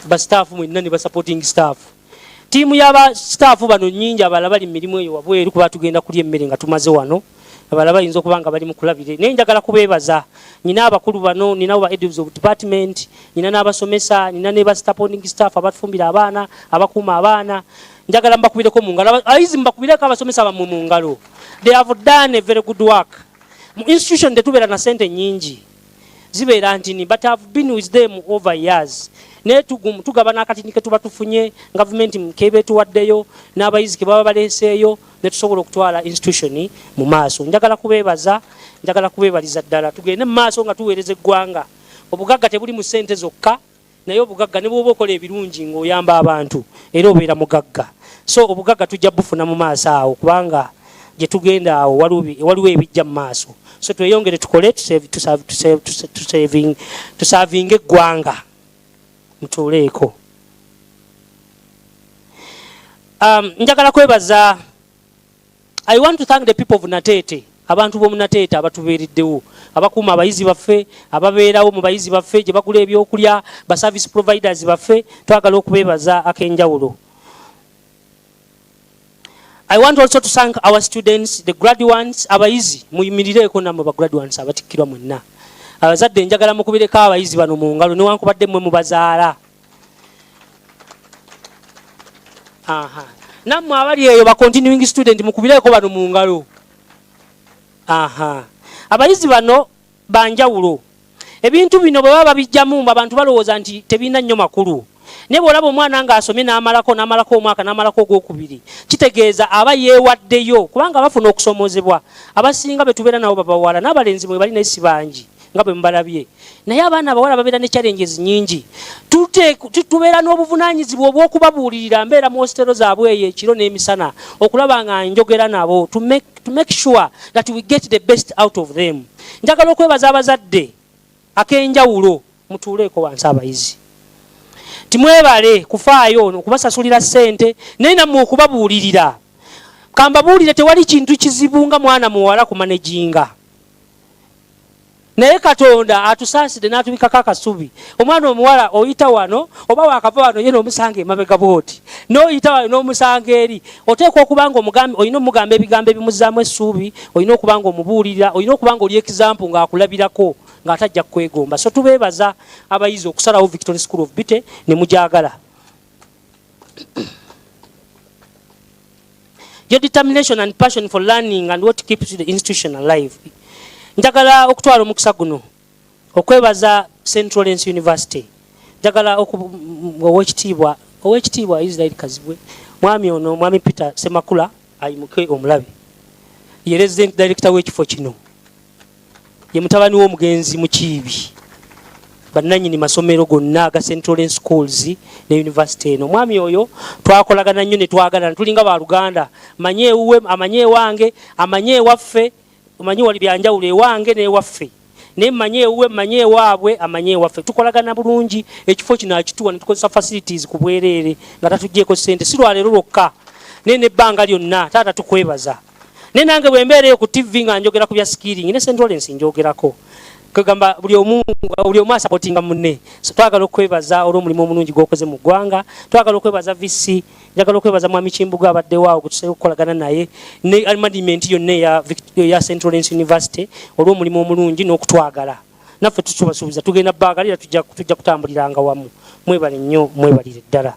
Speaker 9: Ba staff mwenna ne ba supporting staff. Tiimu y'aba staff bano nnyingi abalala bali mu mirimu eyo wabweru kuba tugenda kulya emmere nga tumaze wano. Abalala bayinza okuba nga bali mu kulabire. Naye njagala kubeebaza. Nina abakulu bano, nina aba heads of department, nina n'abasomesa, nina ne ba supporting staff abatufumbira abaana, abakuuma abaana. Njagala mbakubireko mu ngalo. Abayizi mbakubireko abasomesa bammwe mu ngalo. They have done a very good work. Mu institution tetubeera na sente nnyingi. Zibeera ntini, but I've been with them over years. Ne tugaba n'akatini ke tuba tufunye, government mukebe tuwaddeyo, n'abayizi ke baba baleeseeyo, ne tusobola okutwala institution mu maaso. Njagala kubeebaza, njagala kubeebaliza ddala. Tugende mu maaso nga tuweereza eggwanga. Obugagga tebuli mu ssente zokka, naye obugagga ne bw'oba okola ebirungi ng'oyamba abantu, era obeera mugagga. So obugagga tujja bufuna mu maaso awo, kubanga gye tugenda awo waliwo ebijja mu maaso. So tweyongere tukole tusavinga eggwanga. Mutuleeko. Njagala kwebaza. I want to thank the people of Natete. Abantu b'omu Natete abatubeereddewo. Abakuuma abayizi baffe, ababeerawo mu bayizi baffe, gye bagula ebyokulya, ba service providers baffe, twagala okubeebaza ak'enjawulo. I want also to thank our students, the graduates, abayizi, muyimirireeko nammwe ba graduates abatikkirwa mwenna. Abazadde njagala mukubireko abayizi bano mu ngalo newankubadde mmwe mubazaala. Nammwe abali eyo ba continuing student mukubireko bano mu ngalo. Abayizi bano banjawulo. Ebintu bino bwe baba bijjamu abantu balowooza nti tebina nnyo makulu. Ne bw'olaba omwana ng'asomye n'amalako omwaka n'amalako ogwokubiri, kitegeeza aba yeewaddeyo kubanga bafuna okusomozebwa. Abasinga be tubeera nabo babawala n'abalenzi mwe bali naye si bangi. nga bwe mbalabye naye abaana abawala babeera ne challenges nyingi tubeera n'obuvunaanyizibwa obw'okubabuulirira mbeera mu hostero zaabwe eyo ekiro n'emisana okulaba nga njogera nabo to make sure that we get the best out of them. Njagala okwebaza abazadde ak'enjawulo mutuuleeko wansi abayizi timwebale kufaayo okubasasulira ssente naye nammwe okubabuulirira kambabuulire tewali kintu kizibu nga mwana muwala kumanejinga naye Katonda atusaasire n'atubikako akasubi omwana omuwala oyita wano oba wakava wano ye n'omusanga emabega bwoti n'oyita wano n'omusanga eri oteekwa okuba nga olina omugamba ebigambo ebimuzzaamu essuubi olina okuba nga omubuulirira olina okuba nga oli example ng'akulabirako ng'atajja kwegomba. So tubeebaza abayizi okusalawo Victoria School of Beauty ne mugyagala. Your determination and passion for learning and what keeps the institution alive. Njagala okutwala omukisa guno okwebaza Central Lawrence University. Njagala owekitiibwa Israel Kazibwe mwami ono mwami Peter Semakula ayimuke omulabe ye resident director w'ekifo kino ye mutabani w'omugenzi mu Kiibi bannannyini masomero gonna aga Central Lawrence Schools ne university eno. Mwami oyo twakolagana nnyo ne twagalana tulinga baluganda manye ewuwe amanye ewange amanye ewaffe omanyi wali byanjawulo ewange n'ewaffe naye manye ewuwe manye ewaabwe amanye ewaffe tukolagana bulungi ekifo kino akituwa ne tukozesa facilities ku bwereere nga tatuggyeko ssente si lwaleero lwokka naye n'ebbanga lyonna taata tukwebaza naye nange bwe mbeereyo ku TV nga njogera ku bya skilling ne Central Lawrence njogerako kugamba buli omu asupportinga munne. So twagala okwebaza olw'omulimu omulungi gw'okoze mu ggwanga twagala okwebaza VC njagala okwebaza mwami Kimbuga abaddewo awo kutusobola okukolagana naye ne management yonna ya Central Lawrence University olw'omulimu omulungi n'okutwagala naffe tukibasuubiza tugenda baagalira tujja kutambuliranga wamu. Mwebale nnyo mwebalire ddala.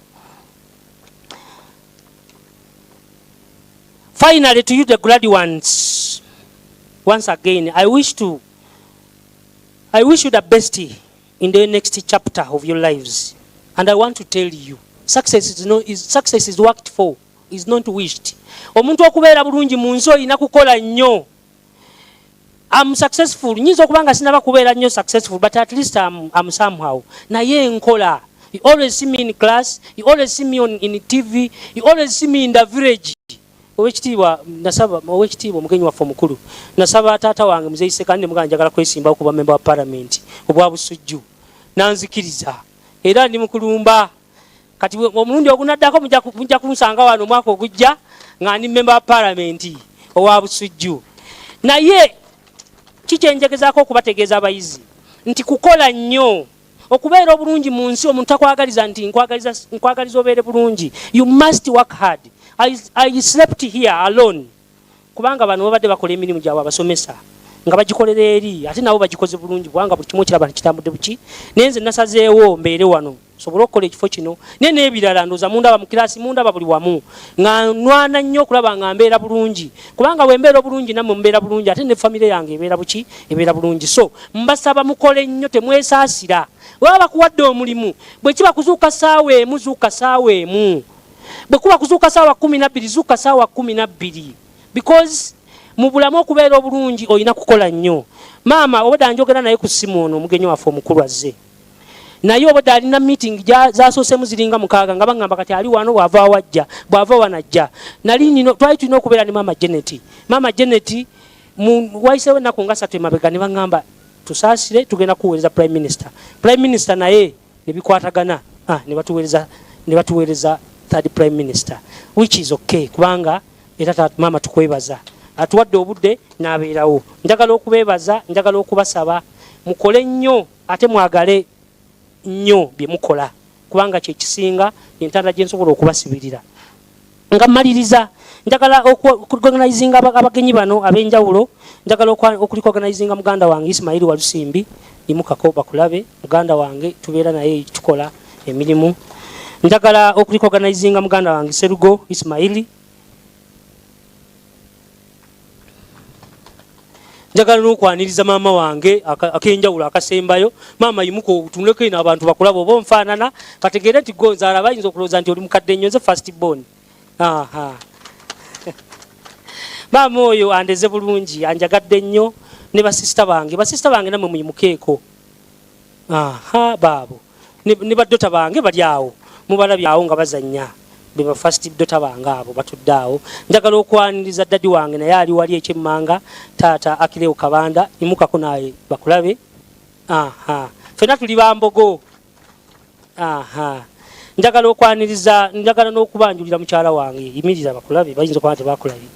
Speaker 9: Finally, to you the graduates, once again I wish you the best in the next chapter of your lives. And I want to tell you, success is worked for, is not wished. Omuntu okubeera bulungi mu nsi olina kukola nnyo. I'm successful. Nyinza okubanga sinaba kubeera nnyo successful, but at least I'm somehow. Naye nkola. You always see me in class, you always see me in TV, you always see me in the village. Owekitiibwa omugenyi waffe omukulu nasaba taata wange muzeyise kandi muganja njagala kwesimba okuba member wa parliament obwa busujju nanzikiriza era ndi mukulumba kati omulundi ogunaddako mujja kunsanga wano omwaka ogujja nga ndi member wa parliament owa busujju. Naye kikyenjegezaako okubategeeza abayizi nti kukola nnyo okubeera obulungi mu nsi omuntu takwagaliza nti nkwagaliza obeere bulungi. You must work hard. I slept here alone kubanga bano babadde bakola emirimu gyabwe abasomesa nga bagikolera eri ate nabo bagikoze bulungi kubanga buli kimu kiraba kitambudde buki nenze nasazeewo mbeere wano sobola okukola ekifo kino naye n'ebirala ndooza mundaba mu kirasi mundaba buli wamu nga nwana nnyo okulaba nga mbeera bulungi kubanga bwe mbeera bulungi nammwe mbeera bulungi ate ne famire yange ebeera buki ebeera bulungi. So mbasaba mukole nnyo temwesaasira bwaba bakuwadde omulimu bwe kiba kuzuuka ssaawa emu zuuka ssaawa emu bwe kuba kuzuuka ssaawa 12 zuuka ssaawa 12 because mu bulamu okubeera obulungi olina kukola nnyo. Maama obadde njogera naye ku ssimu ono omugenyi waffe omukulu azze naye obadde alina meeting zasooseemu ziringa 6 nga baŋŋamba kati ali wano bw'ava wajja bw'ava wanajja twali tulina okubeera ne maama Janet. Maama Janet wayiseewo ennaku nga 3 emabega ne baŋŋamba tusaasire tugenda kuweereza prime minister naye ne bikwatagana ne batuweereza third prime minister, which is okay kubanga era mama tukwebaza atuwadde obudde n'abeerawo. Njagala okubeebaza njagala okubasaba mukole nnyo ate mwagale nnyo bye mukola kubanga kye kisinga entanda gye nsobola okubasibirira. Nga mmaliriza njagala okuorganizinga abagenyi bano ab'enjawulo. Njagala okuliorganizinga muganda wange Ismail Walusimbi imukako bakulabe muganda wange tubeera naye tukola emirimu. Njagala okuliorganizinga muganda wange Serugo Ismaili. Njagala n'okwaniriza maama wange ak'enjawulo akasembayo. Maama yimuko otunuleko ino abantu bakulaba oba onfaanana kategeere nti gonzaala bayinza okulowooza nti oli mukadde nnyo nze first born. Maama oyo andeze bulungi anjagadde nnyo ne basista bange namwe muyimukeeko. Aha baabo ne baddota bange bali awo mubalabye awo nga bazannya be ba first dota bange abo batudde awo. Njagala okwaniriza dadi wange naye ali wali ekyemmanga taata Akileo Kabanda imukako naye bakulabe. Aha fena tuli bambogo. Aha njagala okwaniriza njagala n'okubanjulira mukyala wange yimirira bakulabe bayinza okuba tebakulabye.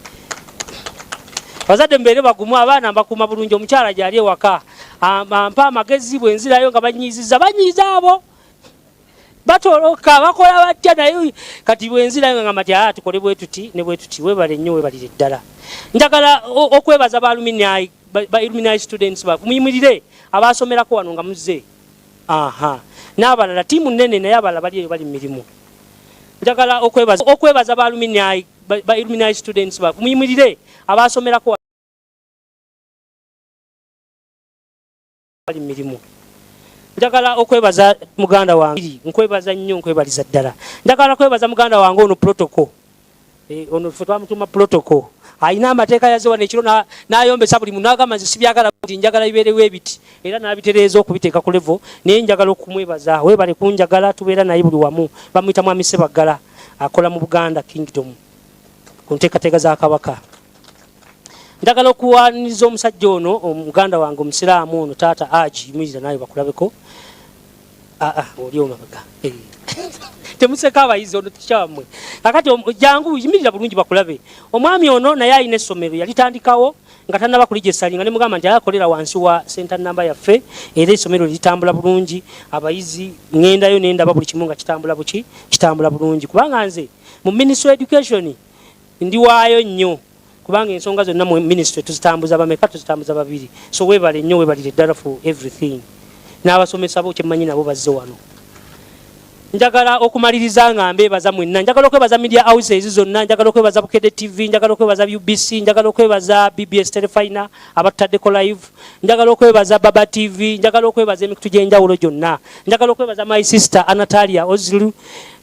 Speaker 9: Bazadde mbere bagumu abaana mbakuma bulungi omukyala gyali ewaka ampa amagezi bwenzirayo nga banyiiziza abo batoloka bakola batya naye kati bwenzirayo nga matya tukole bwe tuti ne bwe tuti webale nnyo webalire ddala. Njagala okwebaza ba alumni students muyimirire abasomerako wano nga muzze. Aha n'abalala tiimu nnene naye abalala bali mu mirimu. Njagala okwebaza ba alumni students muyimirire abasomerako bali mu mirimu. Njagala okwebaza muganda wange nkwebaza nnyo nkwebaliza ddala. Njagala kwebaza muganda wange ono protocol ono twamutuma protocol ayina amateeka yaze wano ekiro n'ayombesa buli muntu n'agamba nze sibyagala kuti njagala bibeerewo ebiti era n'abitereeza okubiteeka ku level naye njagala okumwebaza weebale kunjagala tubeera naye buli wamu. Bamuyita Mwami Ssebaggala akola mu Buganda Kingdom ku nteekateeka za Kabaka. Njagala okuwaniriza omusajja ono omuganda wange omusiraamu ono taata Aji yimirira naye bakulabeko. Oli omabaga temuseka abayizi ono tukyamwe kakati jangu yimirira bulungi bakulabe. Omwami ono naye alina essomero yalitandikawo nga tannaba kulijesalinga ne mugamba nti ayakolera wansi wa center namba yaffe era essomero litambula bulungi abayizi ngendayo nendaba buli kimu nga kitambula bulungi kubanga nze mu Ministry of Education ndiwaayo nnyo kubanga ensonga zonna mu ministry tuzitambuza bameka tuzitambuza babiri. So webale nnyo webalire ddala for everything n'abasomesa bo kyemmanyi nabo bazze wano. Njagala okumaliriza nga mbebaza mwenna. Njagala okwebaza media houses zonna. Njagala okwebaza Bukede TV, njagala okwebaza UBC, njagala okwebaza BBS Telefina abataddeko live, njagala okwebaza Baba TV, njagala okwebaza emikutu gy'enjawulo gyonna. Njagala okwebaza my sister Anatalia Ozilu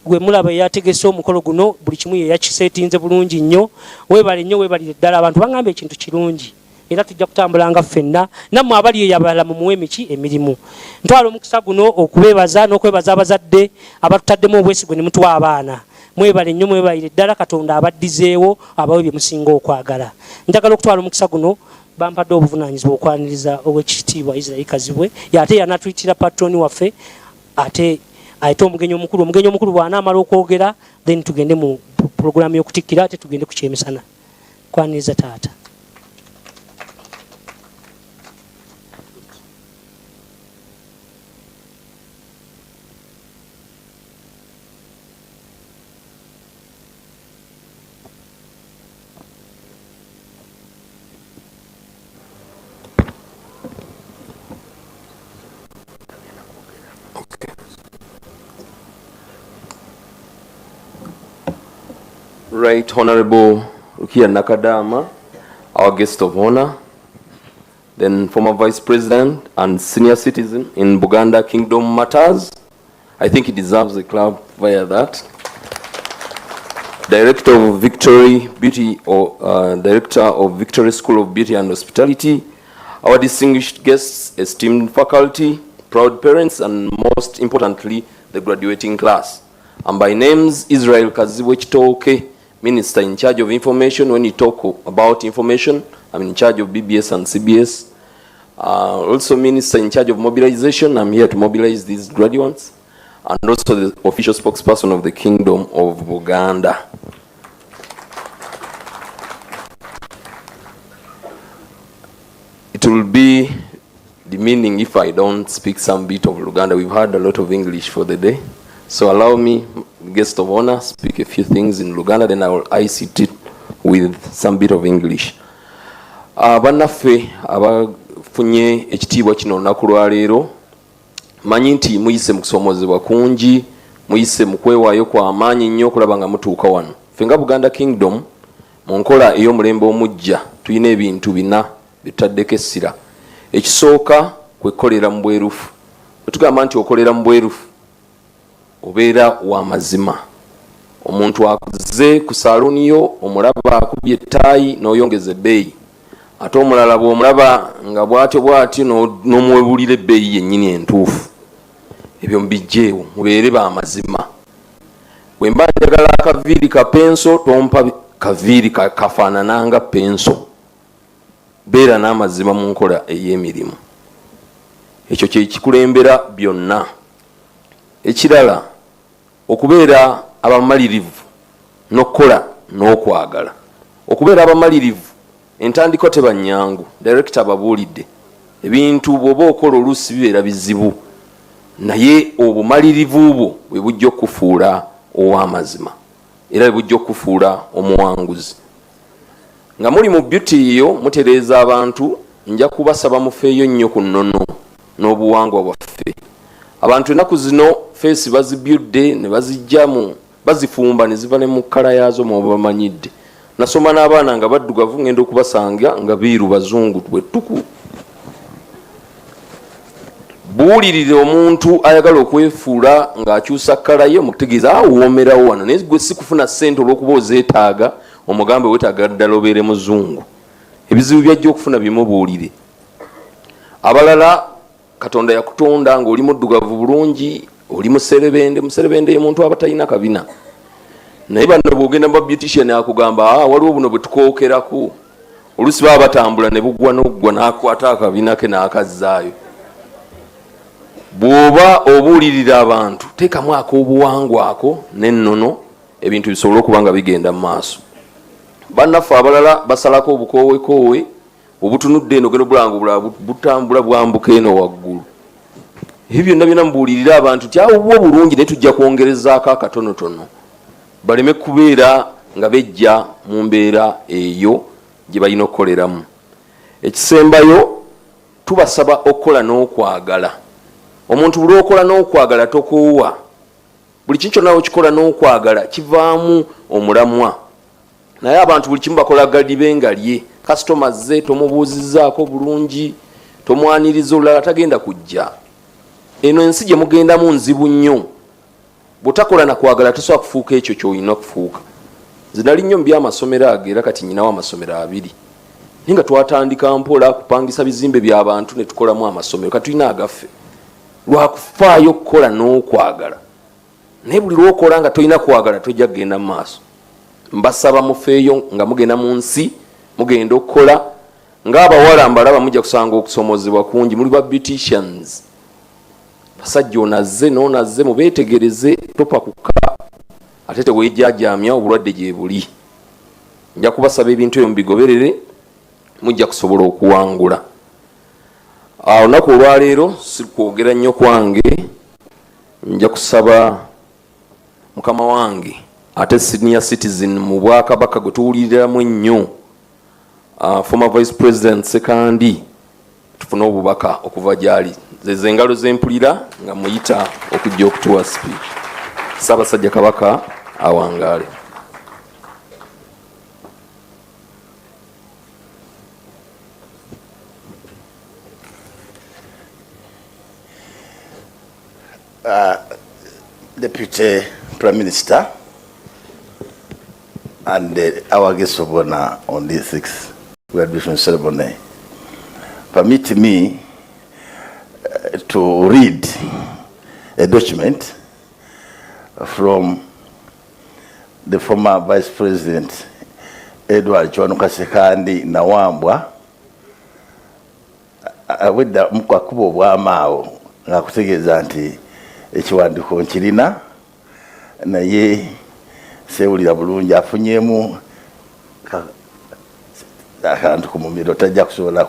Speaker 9: gwe mulaba yategese omukolo guno buli kimu ye yakisetinze bulungi nnyo. Webale nnyo webalire ddala abantu bangamba ekintu kirungi era tujja kutambula nga ffenna nammwe abali yabala mu muwemiki emirimu. Ntwala omukisa guno okubebaza n'okwebaza abazadde abatutaddemu obwesigwe ne mutwa abaana. Mwebale nnyo mwebalire ddala Katonda abaddizeewo abawe bye musinga okwagala. Njagala okutwala omukisa guno bampadde obuvunaanyizibwa okwaniriza ow'ekitiibwa Israel Kazibwe yate yanatuyitira patroni waffe ate ayite omugenyi omukulu bw'anaamala okwogera then tugende mu pulogulaamu y'okutikkira ate tugende ku kyemisana. Kwaniriza taata.
Speaker 10: Right Honorable Rukia Nakadama, our guest of honor, then former Vice President and senior citizen in Buganda Kingdom Matters. I think he deserves a clap via that. Director of Victory Beauty or Director of Victory School of Beauty and Hospitality, our distinguished guests, esteemed faculty, proud parents, and most importantly, the graduating class. And by names, Israel Kazibwe Chitoke, Minister in charge of information. When you talk about information, I'm in charge of BBS and CBS. Also Minister in charge of mobilization. I'm here to mobilize these graduates. And also the official spokesperson of the Kingdom of Buganda. It will be demeaning if I don't speak some bit of Luganda. We've had a lot of English for the day. So allow me, guest of honor, speak a few things in Luganda, then I will ice it with some bit of English. Bannaffe abafunye ekitiibwa kino olunaku lwa leero, manyi nti muyise mu kusoomozebwa kungi, muyise mu kwewaayo kwa amaanyi nnyo okulaba nga mutuuka wano. Ffe nga Buganda Kingdom, mu nkola ey'omulembe omujja, tulina ebintu bina bye tutaddeko essira. Ekisooka kwe kukolera mu bwerufu. Bwe tugamba nti okolera mu bwerufu, obeera wa mazima. Omuntu akuze ku saluni yo omulaba akubye ettaayi n'oyongeza ebbeeyi ate omulala bw'omulaba nga bwatyo n'omwebulira ebbeeyi yennyini entuufu. Ebyo mubijjeewo mubeere b'amazima. Bwe mba njagala akaviiri ka penso tompa kaviiri kafaanananga penso. Beera n'amazima mu nkola ey'emirimu. Ekyo kye kikulembera byonna. Ekirala okubeera abamalirivu n'okkola n'okwagala. Okubeera abamalirivu entandiko teba nnyangu. Director ababuulidde ebintu bw'oba okola oluusi bibeera bizibu, naye obumalirivu bwo bwe bujja okufuula ow'amazima era bwe bujja okufuula omuwanguzi. Nga muli mu beauty eyo mutereeza abantu, nja kubasaba mufeeyo nnyo ku nnono n'obuwangwa bwaffe. Abantu ennaku zino feesi bazibyudde ne bazijjamu bazifumba ne ziva ne mu kkala yaazo mwobamanyidde. Nasoma n'abaana nga baddugavu ngenda okubasanga nga biiru bazungu bwettuku. Buulirire omuntu ayagala okwefuula ng'akyusa kkala ye mukutegeeza woomerawo wano, naye gwe si kufuna ssente olw'okuba ozeetaaga omugambe weetaaga ddala obeere muzungu. Ebizibu byajja okufuna bimubuulire. Abalala Katonda yakutonda ng'oli muddugavu bulungi, oli muserebende ye muntu aba talina kabina. Naye bano bw'ogenda mu beautician akugamba waliwo buno bwe tukookerako, oluusi baba batambula ne bugwa n'oggwa n'akwata akabina ke n'akazzaayo. Bw'oba obuulirira abantu teekamu ak'obuwangwa ako n'ennono, ebintu bisobole okuba nga bigenda mu maaso. Bannaffe abalala basalako obukoowekoowe obutunudde eno geno bulangubula butambula bwambuka eno waggulu. Ebyo byonna byonna mubuulirira abantu ti awo bwo bulungi naye tujja kwongerezaako akatonotono, baleme kubeera nga bejja mu mbeera eyo gye balina okukoleramu. Ekisembayo tubasaba okukola n'okwagala. Omuntu buli okola n'okwagala tokoowa. Buli kintu kyonna okikola n'okwagala kivaamu omulamwa. Naye abantu buli kimu bakola galibe ngalye. Kasitoma ze tomubuuzizzaako bulungi, tomwaniriza olulala tagenda kujja. Eno ensi gye mugendamu nzibu nnyo. Bw'otakola na kwagala tosobola kufuuka ekyo ky'olina okufuuka. Zinali nnyo mu by'amasomero ago era kati nnyinawo amasomero 2. Naye nga twatandika mpola kupangisa bizimbe by'abantu ne tukolamu amasomero. Katulina agaffe. Lwakufaayo okukola n'okwagala. Naye buli lw'okola nga tolina kwagala tojja kugenda mu maaso. Mbasaba mufeeyo nga mugenda mu nsi, mugenda okukola. Ng'abawala mbalaba mujja kusanga okusomozebwa kungi. Muli ba beauticians. Basajja onazze n'onazze mubeetegereze topa kukka. Ate teweejaajaamya obulwadde gye buli. Nja kubasaba ebintu ebyo mubigoberere, mujja kusobola okuwangula. Olunaku olwaleero si kwogera nnyo kwange, nja kusaba mukama wange ate senior citizen mu Bwakabaka gwe tuwuliriramu ennyo, former vice president Sekandi, tufune obubaka okuva gy'ali. Zeze engalo z'empulira nga muyita okujja okutuwa speech. Ssaabasajja Kabaka awangaale.
Speaker 7: Deputy Prime Minister and our guest of honor on this 6th graduation ceremony, permit me to read a document from the former Vice President Edward Chwanu Kasekandi Nawambwa awedda mukwakubo bw'amaawo nga kutegeeza nti ekiwandiiko nkirina naye seewulira bulungi afunyemu akantu ku mumiro tajja kusobola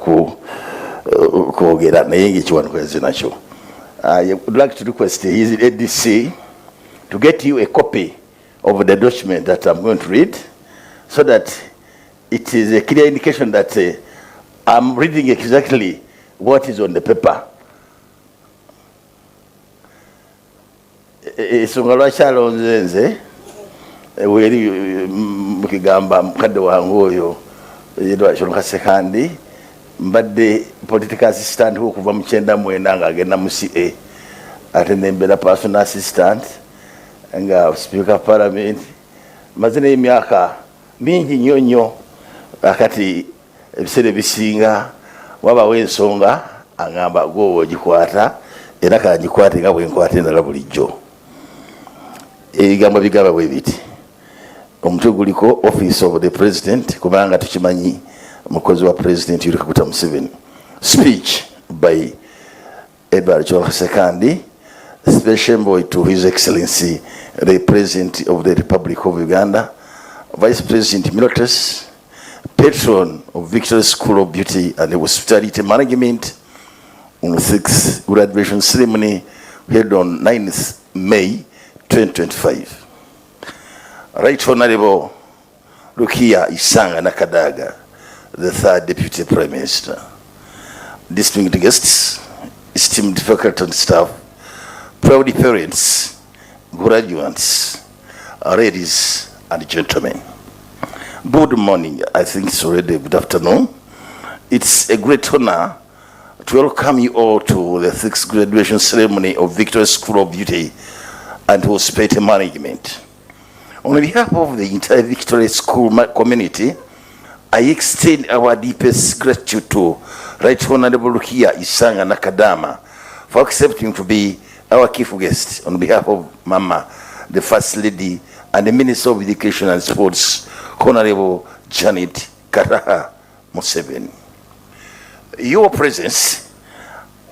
Speaker 7: kwogera naye ng'ekiwandiiko yaze nakyo. I would like to request his ADC to get you a copy of the document that I'm going to read so that it is a clear indication that I'm reading exactly what is on the paper. Ensonga lwaki alonze nze weri mukigamba mukadde wange oyo Edward Chwanu Kasekandi mbadde political assistant okuva mu 1999 ng'agenda mu CA ate nembeera personal assistant nga speaker of parliament maze n'emyaka mingi nnyo nnyo akati ebiseera ebisinga wabawo ensonga agamba gwowe ogikwata era kangikwate nga bwenkwata endala bulijjo. Ebigambo bigamba bwe biti. Omutwe guliko Office of the President kubanga tukimanyi mukozi wa President Yoweri Kaguta Museveni. Speech by Edward Chwa Sekandi, special envoy to His Excellency the President of the Republic of Uganda, Vice President Emeritus, Patron of Victoria School of Beauty and Hospitality Management, on the 6th graduation ceremony held on 9th May 2025. Right Honorable Rukia Isanga Nakadaga, the 3rd Deputy Prime Minister, distinguished guests, esteemed faculty and staff, proud parents, graduates, ladies and gentlemen. Good morning. I think it's already good afternoon. It's a great honor to welcome you all to the 6th graduation ceremony of Victoria School of Beauty and Hospitality Management. On behalf of the entire Victoria School community, I extend our deepest gratitude to Right Honorable Rukia Isanga Nakadama for accepting to be our chief guest on behalf of Mama, the First Lady, and the Minister of Education and Sports, Honorable Janet Karaha Museveni. Your presence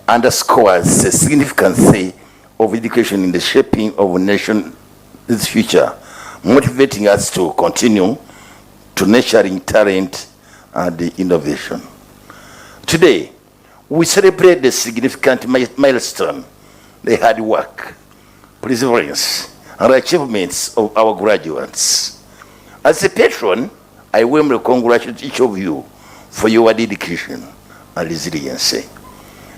Speaker 7: underscores the significance of education in the shaping of a nation's future, motivating us to continue to nurturing talent and innovation. Today, we celebrate the significant milestone, the hard work, perseverance, and achievements of our graduates. As a patron, I warmly congratulate each of you for your dedication and resilience.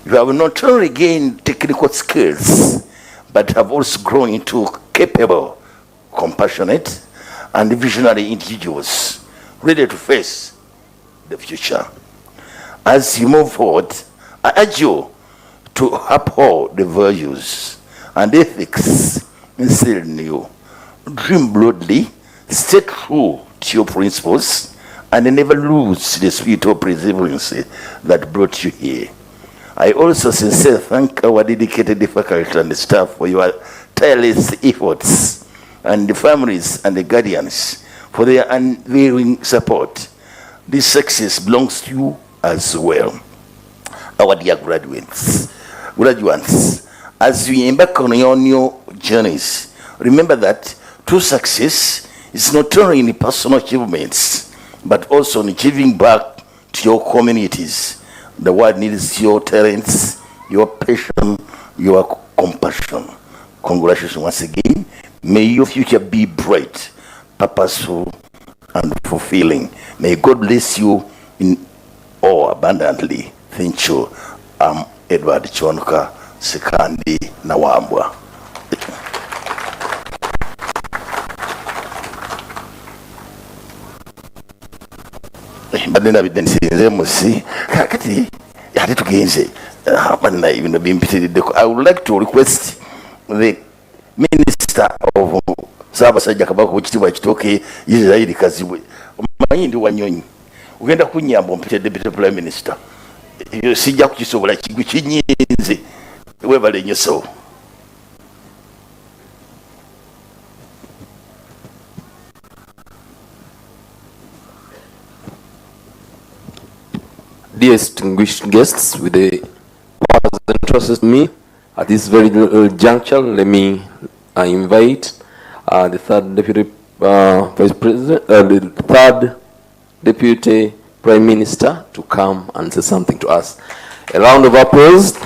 Speaker 7: You have not only gained technical skills, but have also grown into capable, compassionate, and visionary individuals ready to face the future. As you move forward, I urge you to uphold the values and ethics instilled in you. Dream broadly, stay true to your principles, and never lose the spirit of perseverance that brought you here. I also sincerely thank our dedicated faculty and staff for your tireless efforts, and the families and the guardians for their unwavering support. This success belongs to you as well. Our dear graduates, as we embark on your new journeys, remember that true success is not only in personal achievements, but also in giving back to your communities. The world needs your talents, your passion, your compassion. Congratulations once again. May your future be bright, purposeful, and fulfilling. May God bless you in all abundantly. Thank you. I'm Edward Chonka Sekandi Nawambwa. Badena bidensinze musi kakati yali tugenze abana ibintu bimpitirideko. I would like to request the Minister of Sabasajja Kabaka Wekitiibwa Kitooke Israel Kazibwe, omanyi ndi Wanyonyi, ugenda kunyamba ompite Deputy Prime Minister. Sijja kukisobola kigwi kinyinze, webale nnyo so.
Speaker 10: Dear distinguished guests, with the powers entrusted to me at this very juncture, let me invite the 3rd Deputy Vice President, the 3rd Deputy Prime Minister to come and say something to us. A round of applause.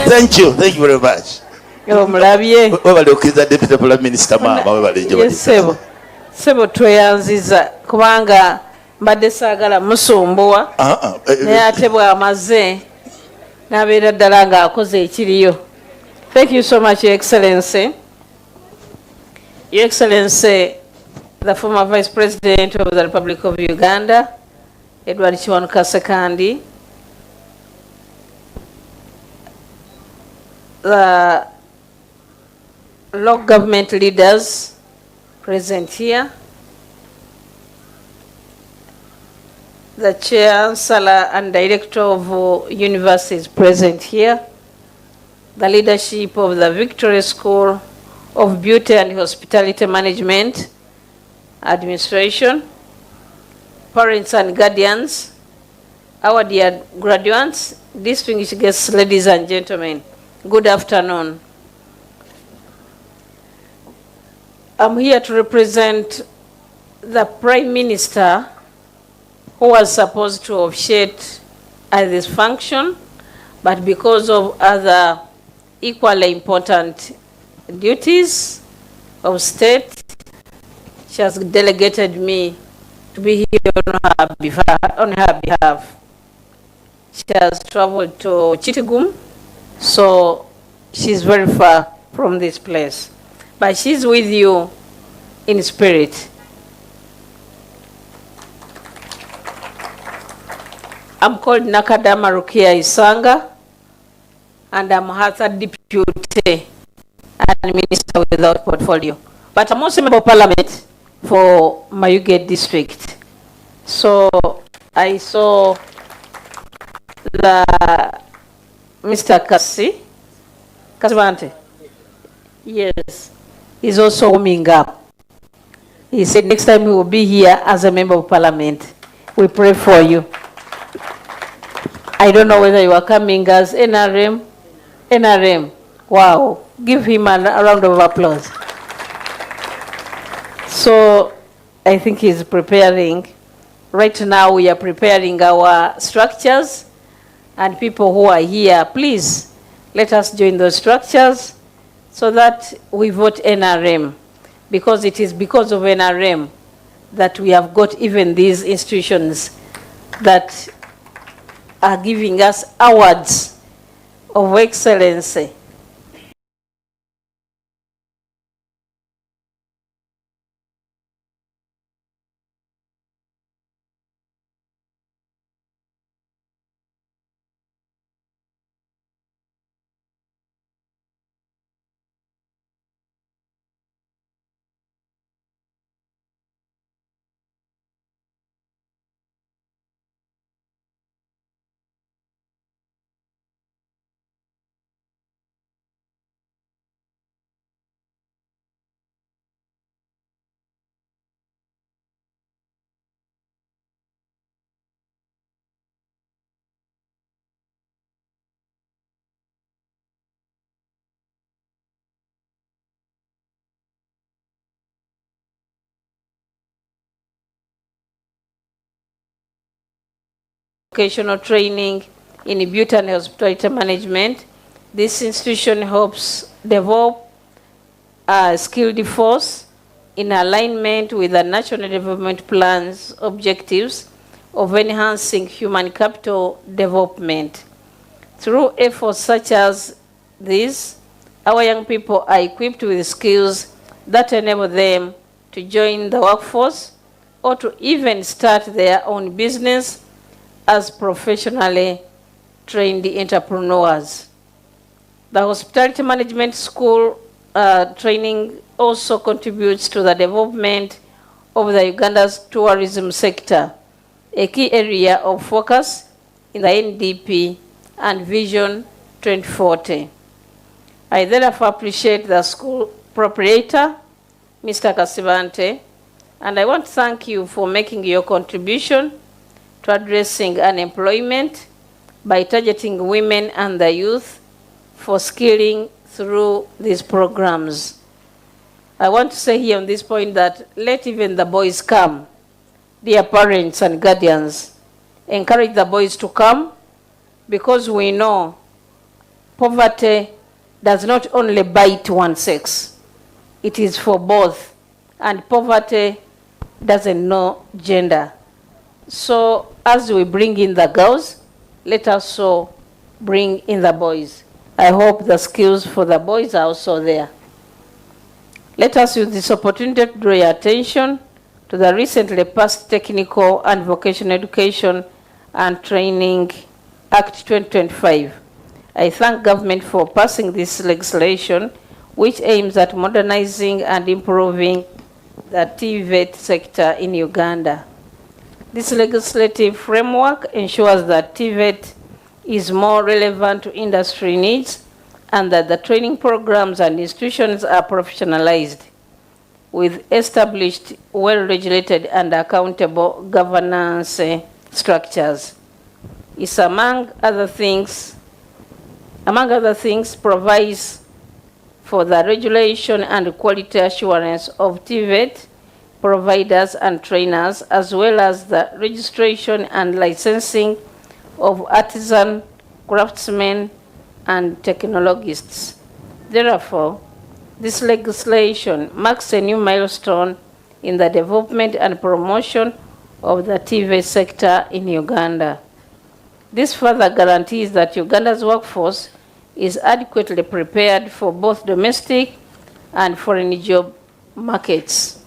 Speaker 11: Thank
Speaker 7: you. Thank you very much.
Speaker 11: Omulabye.
Speaker 7: Webale okiriza Deputy Prime Minister mama webale njo.
Speaker 11: Yes, sebo tweyanziza kubanga mbadde saagala musumbuwa. Naye ate bw'amaze n'abeera ddala ng'akoze ekiriyo. Thank you so much, Your Excellency. Your Excellency, the former Vice President of the Republic of Uganda, Edward Kiwanuka Sekandi, the local government leaders present here, the Chancellor and Director of Universities present here, the leadership of the Victoria School of Beauty and Hospitality Management Administration, parents and guardians, our dear graduates, distinguished guests, ladies and gentlemen, good afternoon. I'm here to represent the Prime Minister who was supposed to officiate at this function, but because of other equally important duties of state, she has delegated me to be here on her behalf. She has traveled to Chitigum, so she's very far from this place, but she's with you in spirit. I'm called Nakadama Rukia Isanga, and I'm her third deputy and minister without portfolio. But I'm also member of parliament for Mayuge district. So I saw the Mr. Kasivante. Yes, he's also warming up. He said next time he will be here as a member of parliament. We pray for you. I don't know whether you are coming as NRM. NRM. Wow. Give him a round of applause. So I think he's preparing. Right now we are preparing our structures, and people who are here, please let us join those structures so that we vote NRM, because it is because of NRM that we have got even these institutions that are giving us awards of excellency. Vocational training in beauty and hospitality management. This institution helps develop a skilled force in alignment with the National Development Plan's objectives of enhancing human capital development. Through efforts such as these, our young people are equipped with skills that enable them to join the workforce or to even start their own business as professionally trained entrepreneurs. The Hospitality Management School training also contributes to the development of the Uganda's tourism sector, a key area of focus in the NDP and Vision 2040. I therefore appreciate the school proprietor, Mr. Kasivante, and I want to thank you for making your contribution to addressing unemployment by targeting women and the youth for skilling through these programs. I want to say here on this point that let even the boys come. Dear parents and guardians, encourage the boys to come, because we know poverty does not only bite one sex, it is for both, and poverty doesn't know gender. So as we bring in the girls, let us also bring in the boys. I hope the skills for the boys are also there. Let us use this opportunity to draw your attention to the recently passed Technical and Vocational Education and Training Act 2025. I thank government for passing this legislation, which aims at modernizing and improving the TVET sector in Uganda. This legislative framework ensures that TVET is more relevant to industry needs and that the training programs and institutions are professionalized with established, well-regulated and accountable governance structures. It's among other things, provides for the regulation and quality assurance of TVET providers and trainers, as well as the registration and licensing of artisan, craftsmen, and technologists. Therefore, this legislation marks a new milestone in the development and promotion of the TVET sector in Uganda. This further guarantees that Uganda's workforce is adequately prepared for both domestic and foreign job markets.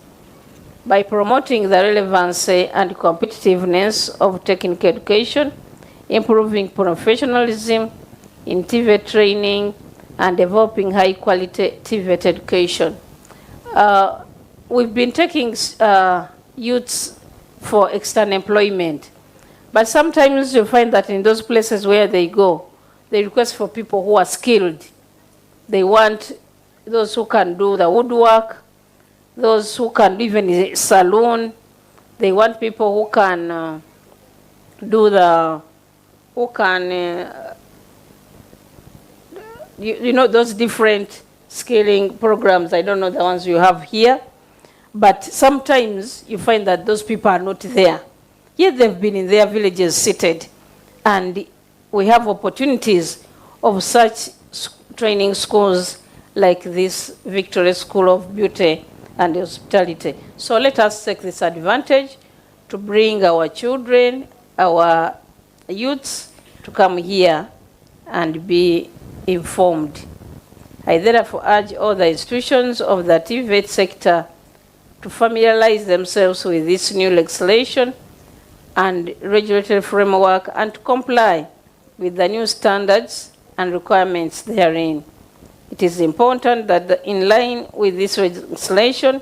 Speaker 11: By promoting the relevancy and competitiveness of technical education, improving professionalism in TVET training, and developing high-quality TVET education. We've been taking youths for external employment, but sometimes you find that in those places where they go, they request for people who are skilled. They want those who can do the woodwork, those who can live in a saloon. They want people who can do the, who can, you know, those different scaling programs. I don't know the ones you have here, but sometimes you find that those people are not there. Yet they've been in their villages seated, and we have opportunities of such training schools like this Victoria School of Beauty and Hospitality. So let us take this advantage to bring our children, our youths to come here and be informed. I therefore urge all the institutions of the TVET sector to familiarize themselves with this new legislation and regulatory framework and to comply with the new standards and requirements therein. It is important that in line with this legislation,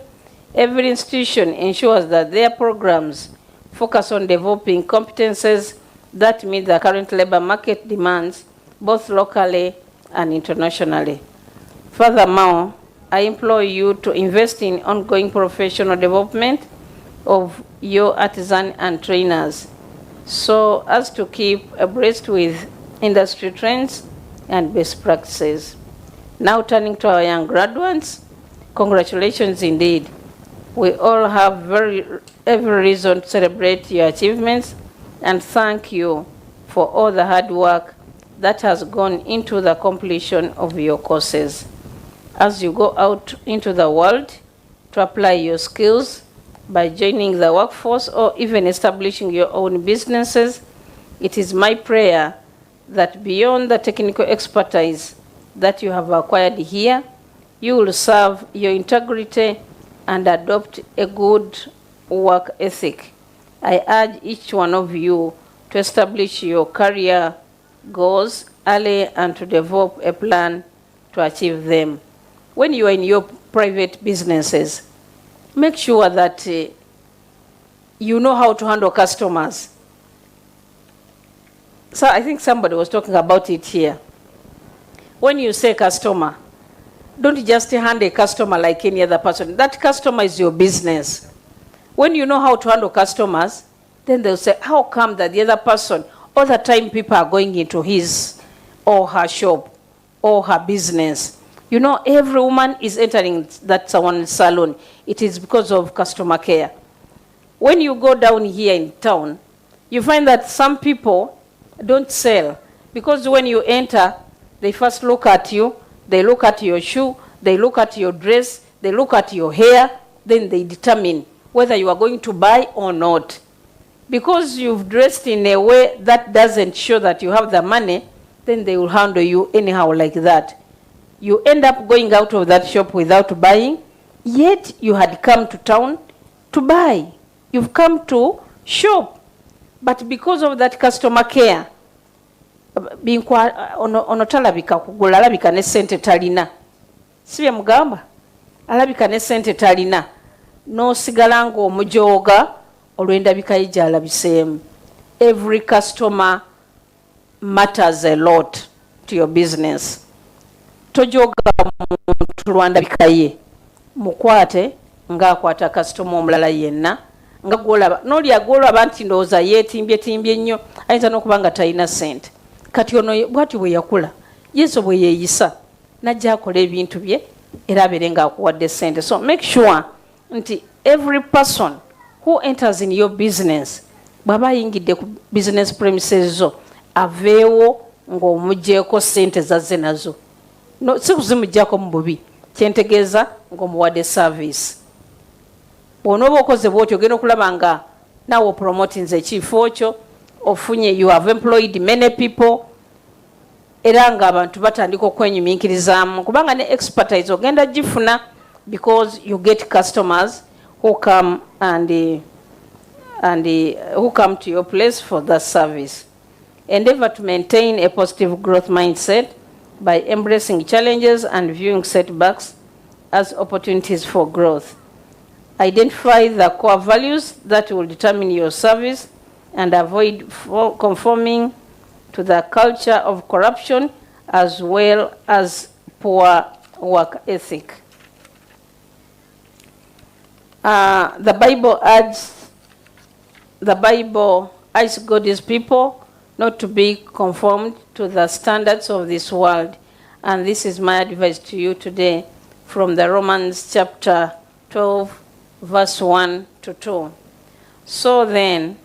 Speaker 11: every institution ensures that their programs focus on developing competences that meet the current labor market demands, both locally and internationally. Furthermore, I implore you to invest in ongoing professional development of your artisan and trainers so as to keep abreast with industry trends and best practices. Now turning to our young graduates, congratulations indeed. We all have every reason to celebrate your achievements and thank you for all the hard work that has gone into the completion of your courses. As you go out into the world to apply your skills by joining the workforce or even establishing your own businesses, it is my prayer that beyond the technical expertise that you have acquired here, you will serve your integrity and adopt a good work ethic. I urge each one of you to establish your career goals early and to develop a plan to achieve them. When you are in your private businesses, make sure that you know how to handle customers. So I think somebody was talking about it here. When you say customer, don't just handle a customer like any other person. That customer is your business. When you know how to handle customers, then they'll say, how come that the other person, all the time people are going into his or her shop or her business? You know, every woman is entering that someone's salon. It is because of customer care. When you go down here in town, you find that some people don't sell because when you enter, they first look at you, they look at your shoe, they look at your dress, they look at your hair, then they determine whether you are going to buy or not. Because you've dressed in a way that doesn't show that you have the money, then they will handle you anyhow like that. You end up going out of that shop without buying, yet you had come to town to buy. You've come to shop, but because of that customer care, ono talabika kugula, alabika ne sente talina. Sibye mugamba? Alabika ne sente talina. No sigala ng'omujooga olw'endabika ye gy'alabiseemu. Every customer matters a lot to your business. Tojooga muntu lw'andabika ye. Mukwate ng'akwata customer omulala yenna. Nga gwolaba n'oli agwolaba nti ndowooza yeetimbye nnyo ayinza n'okuba nga talina sente. Kati ono bw'ati bwe yakula yesu bwe yeeyisa najja akola ebintu bye era abeere ng'akuwadde sente. So make sure nti every person who enters in your business bw'aba ayingidde ku business premises zo aveewo ng'omuggyeko sente zazze nazo. No, si kuzimuggyako mu bubi, kyentegeeza ng'omuwadde service. Bw'onooba okoze bw'otyo ogenda okulaba nga naawe opromotinze ekifo kyo, ofunye, you have employed many people, era ng'abantu batandika okwenyumiikirizaamu kubanga ne expertise ogenda gifuna because you get customers who come who come to your place for that service. Endeavor to maintain a positive growth mindset by embracing challenges and viewing setbacks as opportunities for growth. Identify the core values that will determine your service and avoid conforming to the culture of corruption as well as poor work ethic. The Bible urges God's people not to be conformed to the standards of this world. And this is my advice to you today from the Romans chapter 12, verse 1 to 2. So then,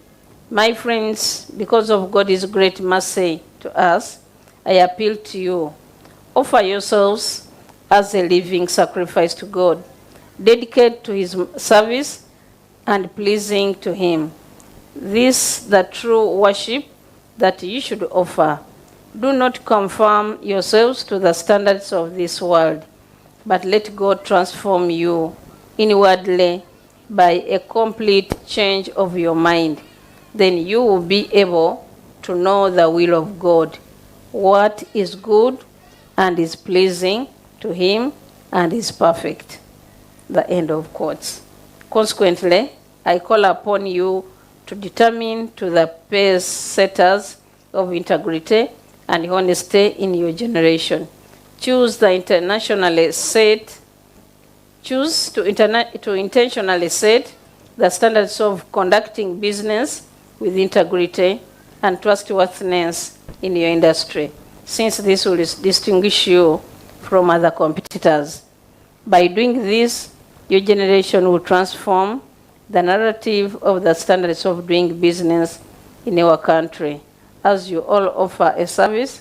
Speaker 11: my friends, because of God's great mercy to us, I appeal to you. Offer yourselves as a living sacrifice to God, dedicated to his service and pleasing to him. This the true worship that you should offer. Do not conform yourselves to the standards of this world, but let God transform you inwardly by a complete change of your mind. Then you will be able to know the will of God, what is good and is pleasing to him and is perfect. The end of quotes. Consequently, I call upon you to determine to the pace setters of integrity and honesty in your generation. Choose to intentionally set the standards of conducting business with integrity and trustworthiness in your industry, since this will distinguish you from other competitors. By doing this, your generation will transform the narrative of the standards of doing business in our country, as you all offer a service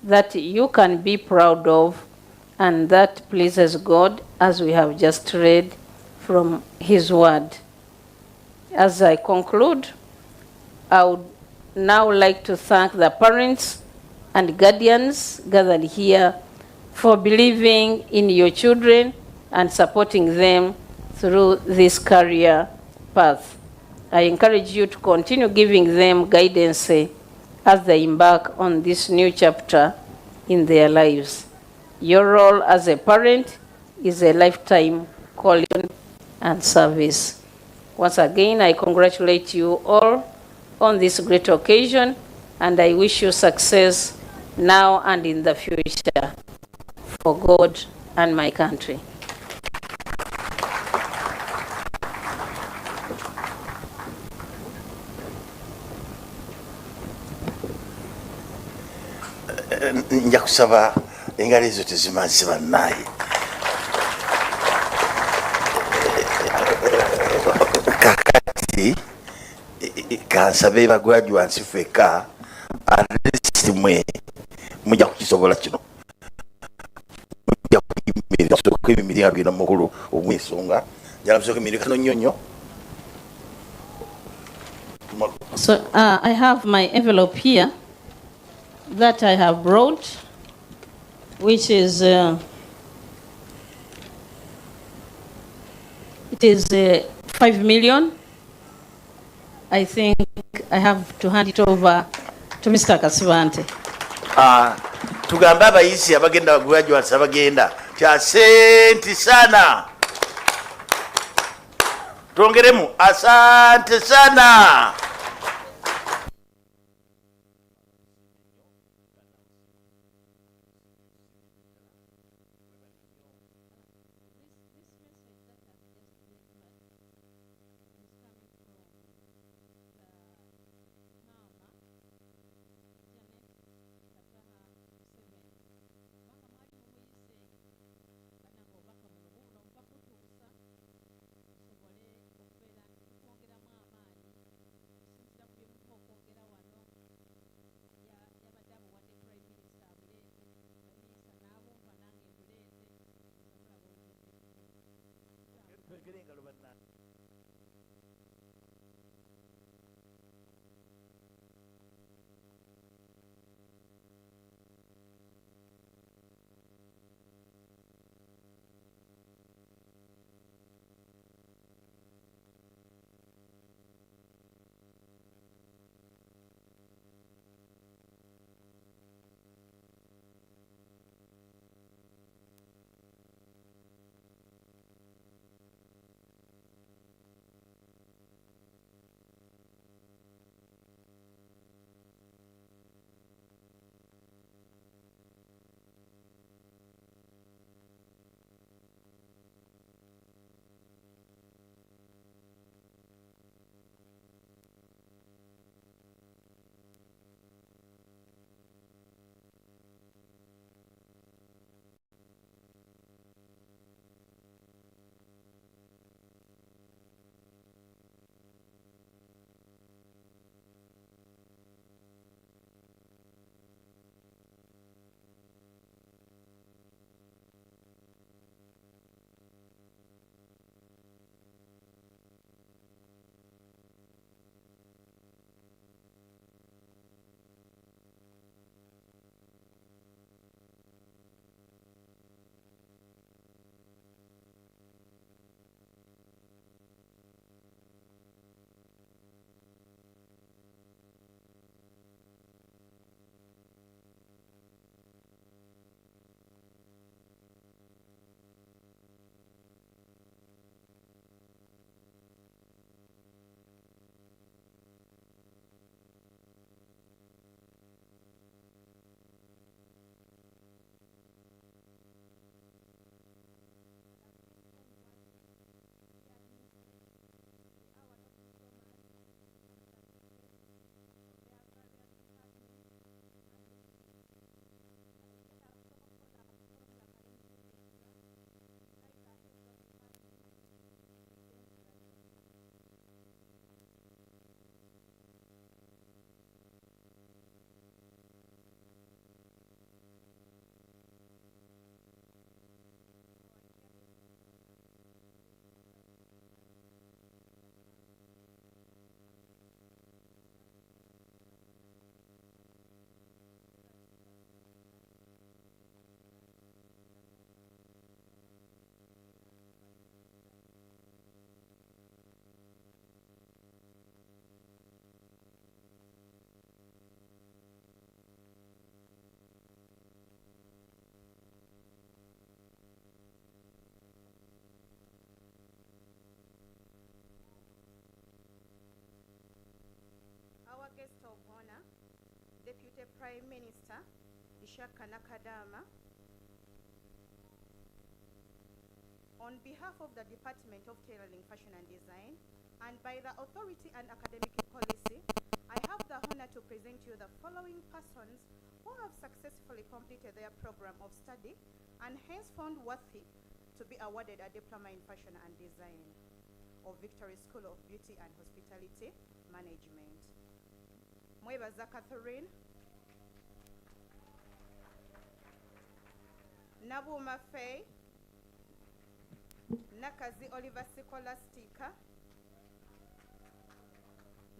Speaker 11: that you can be proud of and that pleases God, as we have just read from his word. As I conclude, I would now like to thank the parents and guardians gathered here for believing in your children and supporting them through this career path. I encourage you to continue giving them guidance as they embark on this new chapter in their lives. Your role as a parent is a lifetime calling and service. Once again, I congratulate you all on this great occasion, and I wish you success now and in the future for God and my country.
Speaker 7: Nja kusaba engalo ezo tezimanzi bannaye. Kakati kansabe ba graduates feka aristimwe mujja kukisobola kino. Mujja kuyimirira soko ebimirira bino mukulu omwisonga. Jala soko ebimirira kano nyonyo.
Speaker 11: So I have my envelope here that I have brought, which is it is 5 million I think I have to hand it over to Mr. Kasibante.
Speaker 7: Tugamba abayisi abagenda graduates abagenda kya senti sana. Tuongeremu asante sana.
Speaker 12: Guest of honor, Deputy Prime Minister Ishaka Nakadama, on behalf of the Department of Tailoring, Fashion and Design, and by the authority and academic policy, I have the honor to present you the following persons who have successfully completed their program of study and hence found worthy to be awarded a diploma in Fashion and Design of Victory School of Beauty and Hospitality Management. Mwebaza Catherine, Nabuma Faye, Nakazi Oliver Sikolastika,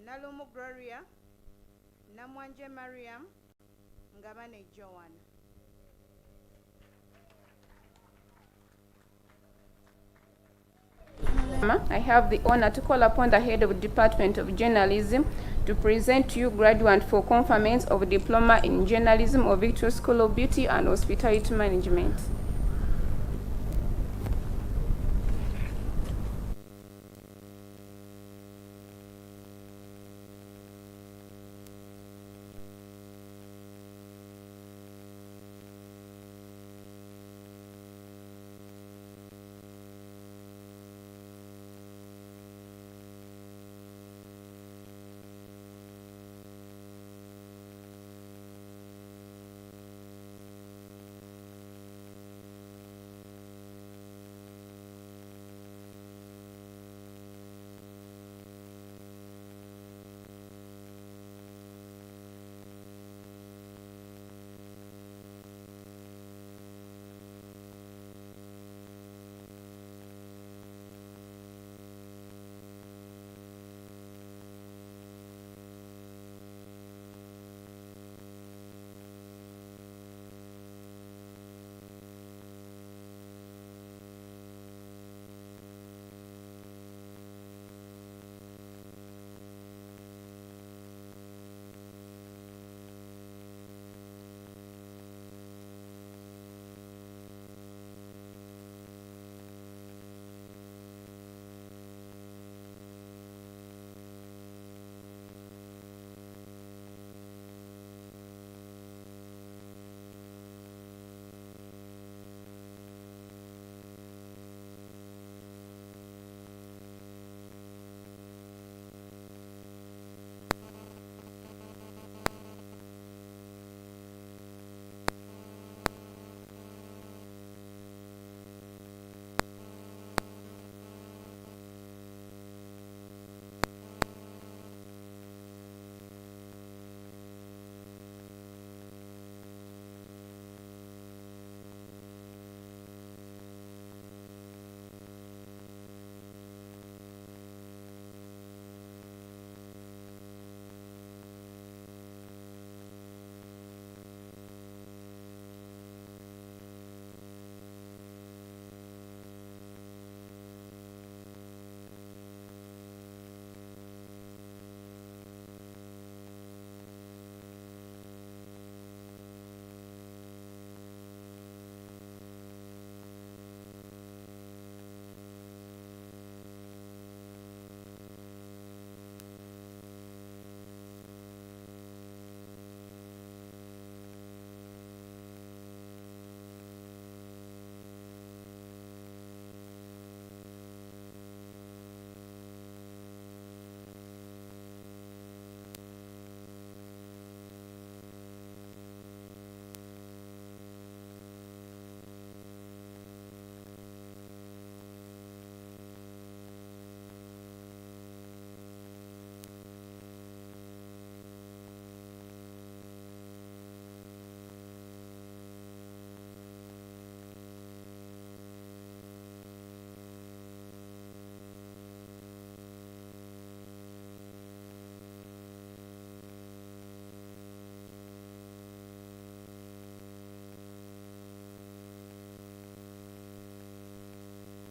Speaker 12: Nalumu Gloria, Namwanje Mariam, Ngabane Joan.
Speaker 8: I have the honor to call upon the head of the Department of Journalism to present to you graduate for conference of Diploma in Journalism of Victoria School of Beauty and Hospitality Management.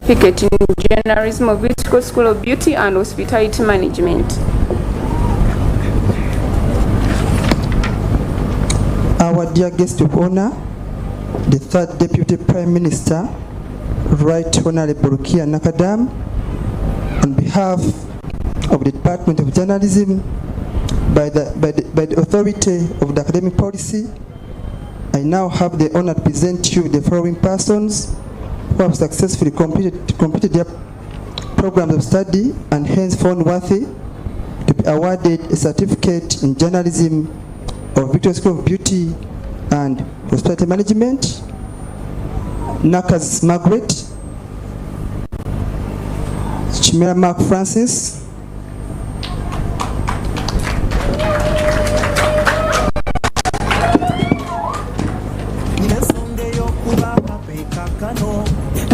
Speaker 8: Certificate in Journalism of Victoria School of Beauty and Hospitality Management.
Speaker 13: Our dear guest of honor, the third Deputy Prime Minister, Right Honorable Kia Nakadam, on behalf of the Department of Journalism, by the authority of the academic policy, I now have the honor to present to you the following persons who have successfully completed their programs of study and hence found worthy to be awarded a certificate in journalism of Victoria School of Beauty and Hospitality Management. Nakas Margaret, Chimera Mark Francis,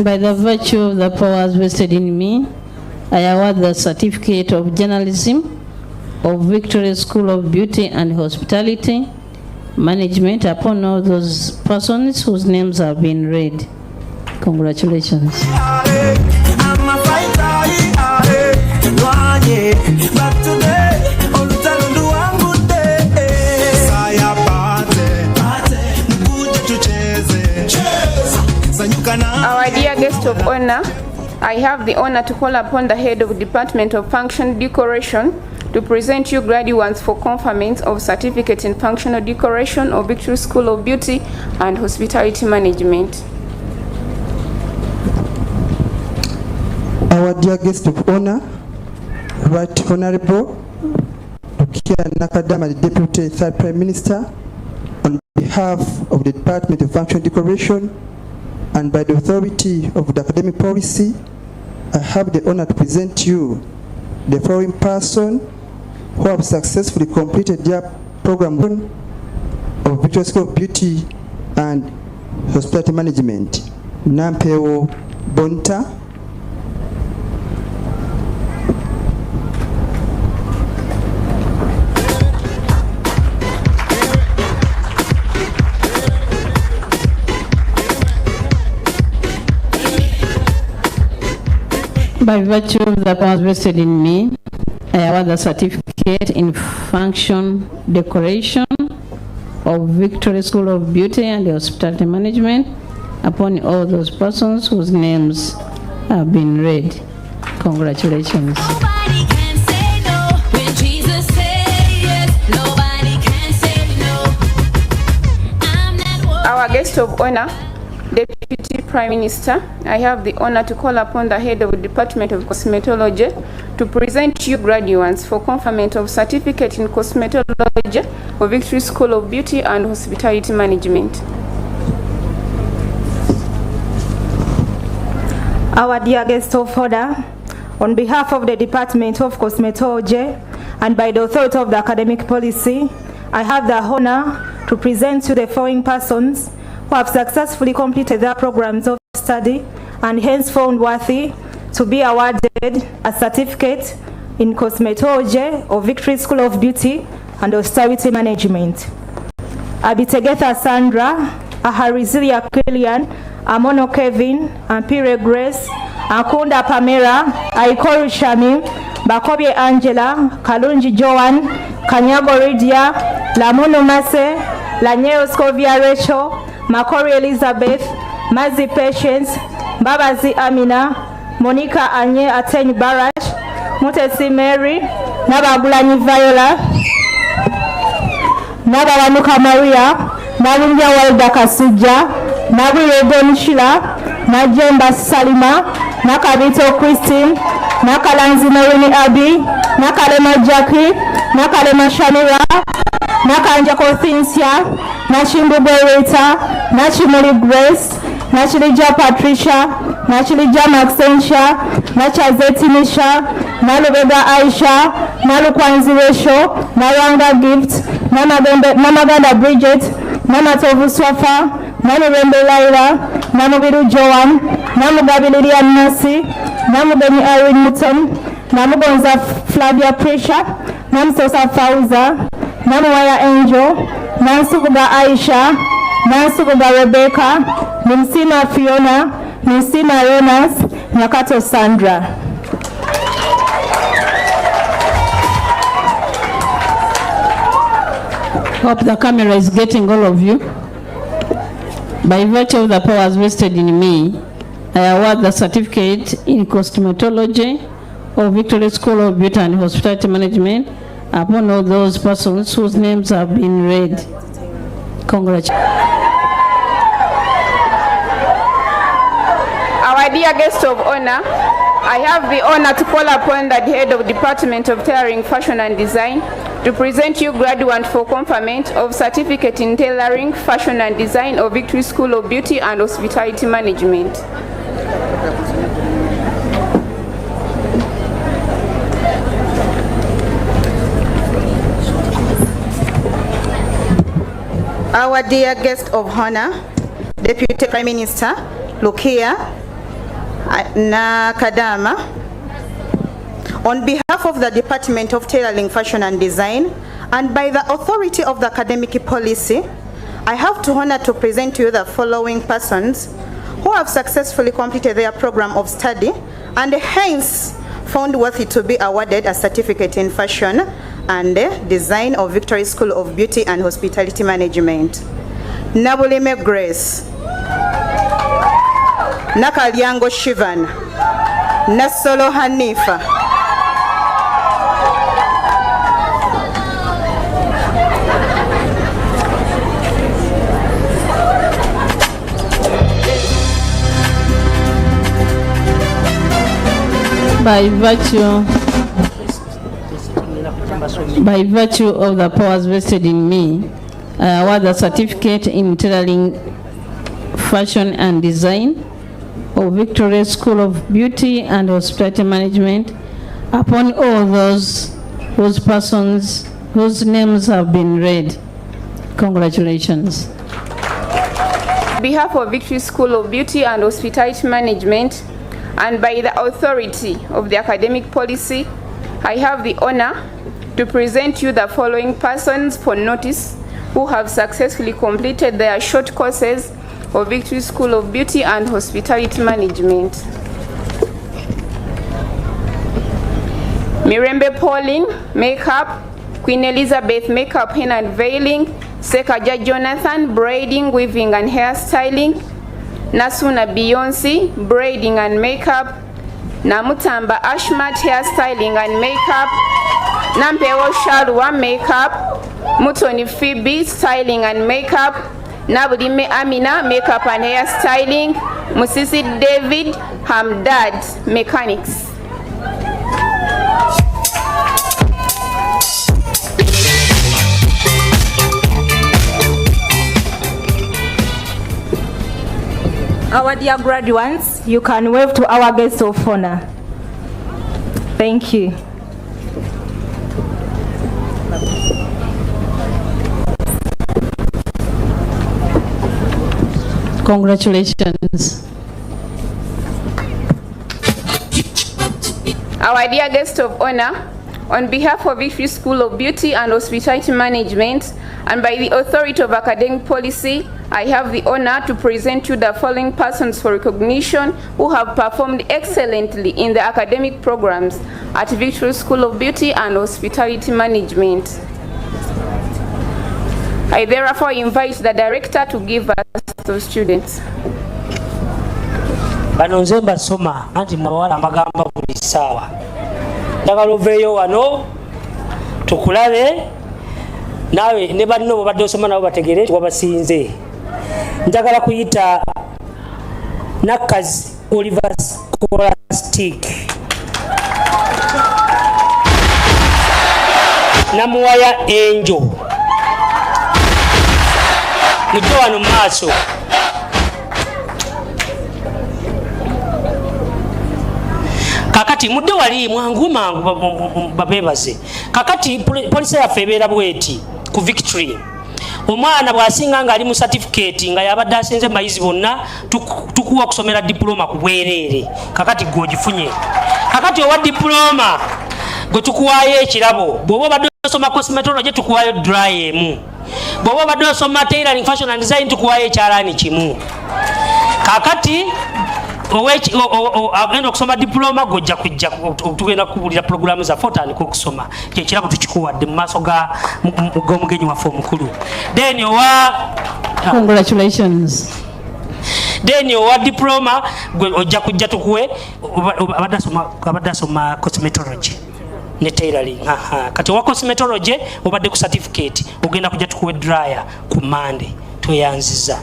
Speaker 14: by the virtue of the powers vested in me, I award the certificate of journalism of Victoria School of Beauty and Hospitality Management upon all those persons whose names have been read. Congratulations.
Speaker 8: have the honor to call upon the head of Department of Function Decoration to present you graduates for conferment of Certificate in Functional Decoration of Victory School of Beauty and Hospitality Management.
Speaker 13: Our dear guest of honor, Right Honorable Rukia Nakadama, the Deputy Third Prime Minister, on behalf of the Department of Functional Decoration and by the authority of the academic policy, I have the honor to present you the following person who have successfully completed their program of Victory School of Beauty and Hospitality Management. Nampeo Bonta.
Speaker 14: By virtue of the powers vested in me, I award the certificate in function decoration of Victory School of Beauty and Hospitality Management upon all those persons whose names have been read. Congratulations.
Speaker 15: Nobody can say no when Jesus said yes. Nobody can say no. I'm not worried.
Speaker 8: Our guest of honor, Deputy Prime Minister, I have the honor to call upon the head of the Department of Cosmetology to present you graduates for conferment of Certificate in Cosmetology of Victory School of Beauty and Hospitality Management.
Speaker 12: Our dear guest of honor, on behalf of the Department of Cosmetology and by the authority of the academic policy, I have the honor to present you the following persons who have successfully completed their programs of study and hence found worthy to be awarded a certificate in cosmetology of Victory School of Beauty and Hospitality Management. Abitegetha Sandra, Aharizilia Kilian, Amono Kevin, Ampire Grace, Akunda Pamela, Aikori Shami, Bakobye Angela, Kalunji Joan, Kanyago Lydia, Lamono Mase, Lanyeo Scovia Rachel, Makori Elizabeth, Mazi Patience, Babazi Amina, Monica Anye Ateni Barash, Mutesi Mary, Nababulani Viola, Nabalamuka Maria, Nalumbia Walda Kasuja, Nabire Donishila, Najemba Salima, Nakabito Christine, Nakalanzi Marini Abi, Nakalema Jackie, Nakalema Shamira, Nakanjako Cynthia, Nachimbu Beretta, Nachimuli Grace, Nachilija Patricia, Nachilija Maxentia, Nachazeti Nisha, Nalubega Aisha, Nalukwanzi Resho, Naranga Gift, Namaganda Bridget, Namatovu Swafa, Namurembe Laila, Namubiru Joan, Namugabi Lilian Nasi, Namugani Irene Muton, Namugonza Flavia Pressure, Namsosa Fauza, Namuwaya Angel, Nansukuga Aisha, Nansukuga Rebecca, Nimsima Fiona, Nimsima Jonas, Nakato Sandra.
Speaker 14: Hope the camera is getting all of you. By virtue of the powers vested in me, I award the certificate in cosmetology of Victory School of Beauty and Hospitality Management upon all those persons whose names have been read. Congratulations.
Speaker 8: Our dear guest of honor, I have the honor to call upon the head of Department of Tailoring, Fashion and Design to present you graduate for conferment of Certificate in Tailoring, Fashion and Design of Victory School of Beauty and Hospitality Management.
Speaker 12: Our dear guest of honor, Deputy Prime Minister Rukia Nakadama, on behalf of the Department of Tailoring, Fashion and Design, and by the authority of the academic policy, I have the honor to present to you the following persons who have successfully completed their program of study and hence found worthy to be awarded a certificate in fashion and design of Victory School of Beauty and Hospitality Management. Nabuleme Grace, Nakalyango Shivan, Nassolo Hanifa.
Speaker 14: By virtue of the powers vested in me, I award the certificate in tailoring, fashion and design of Victoria School of Beauty and Hospitality Management upon all those whose names have been read. Congratulations.
Speaker 8: On behalf of Victory School of Beauty and Hospitality Management, and by the authority of the academic policy, I have the honor to present you the following persons for notice who have successfully completed their short courses of Victory School of Beauty and Hospitality Management. Mirembe Pauline, Makeup, Queen Elizabeth, Makeup, Henna and Veiling, Sekaja Jonathan, Braiding, Weaving and Hairstyling, Nasuna Beyonce, Braiding and Makeup, Namutamba Ashmat, Hairstyling and Makeup, Nampewo Shalwa, Makeup, Mutoni Phoebe, Styling and Makeup, Nabudime Amina, Makeup and Hairstyling, Musisi David, Hamdad, Mechanics.
Speaker 16: Our dear graduates, you can wave to our guests of honor. Thank you.
Speaker 14: Congratulations.
Speaker 8: Our dear guest of honor, on behalf of Victory School of Beauty and Hospitality Management, and by the authority of academic policy, I have the honor to present you the following persons for recognition who have performed excellently in the academic programs at Victory School of Beauty and Hospitality Management. I therefore invite the director to give us those students.
Speaker 9: Bano nze mbasoma anti mnabawala mbagamba buli ssaawa. Njagala oveeyo wano tukulabe nawe ne banno bobadde osoma nabo bategere twabasinze. Njagala kuyita Nakazi Oliver Scholastic, Namuwaya Angel, mujje wano mu maaso. Kakati mudde wali mwangu babebaze. Kakati polisi yaffe ebeera bweti ku Victory. Omwana bwasinga nga ali mu certificate nga yabadde asenze mayizi bonna tukuwa kusomera diploma ku bwereere. Kakati gwogifunye. Kakati owa diploma gwe tukuwaayo ekirabo. Bw'oba obadde osoma cosmetology tukuwaayo dry emu. Bw'oba obadde osoma tailoring, fashion and design tukuwaayo ekyalaani kimu. Kakati agenda okusoma diploma gojja kujja tugenda kubulira programu za otandika okusoma kyekirabo tukikuwadde mu maaso g'omugenyi waffe omukulu. Then
Speaker 14: Congratulations.
Speaker 9: Then owa diploma gwe ojja kujja tukuwe abadde asoma cosmetology ne tailoring. Kati owa cosmetology obadde ku certificate ogenda kujja tukuwe dryer ku Monday. Tweyanziza.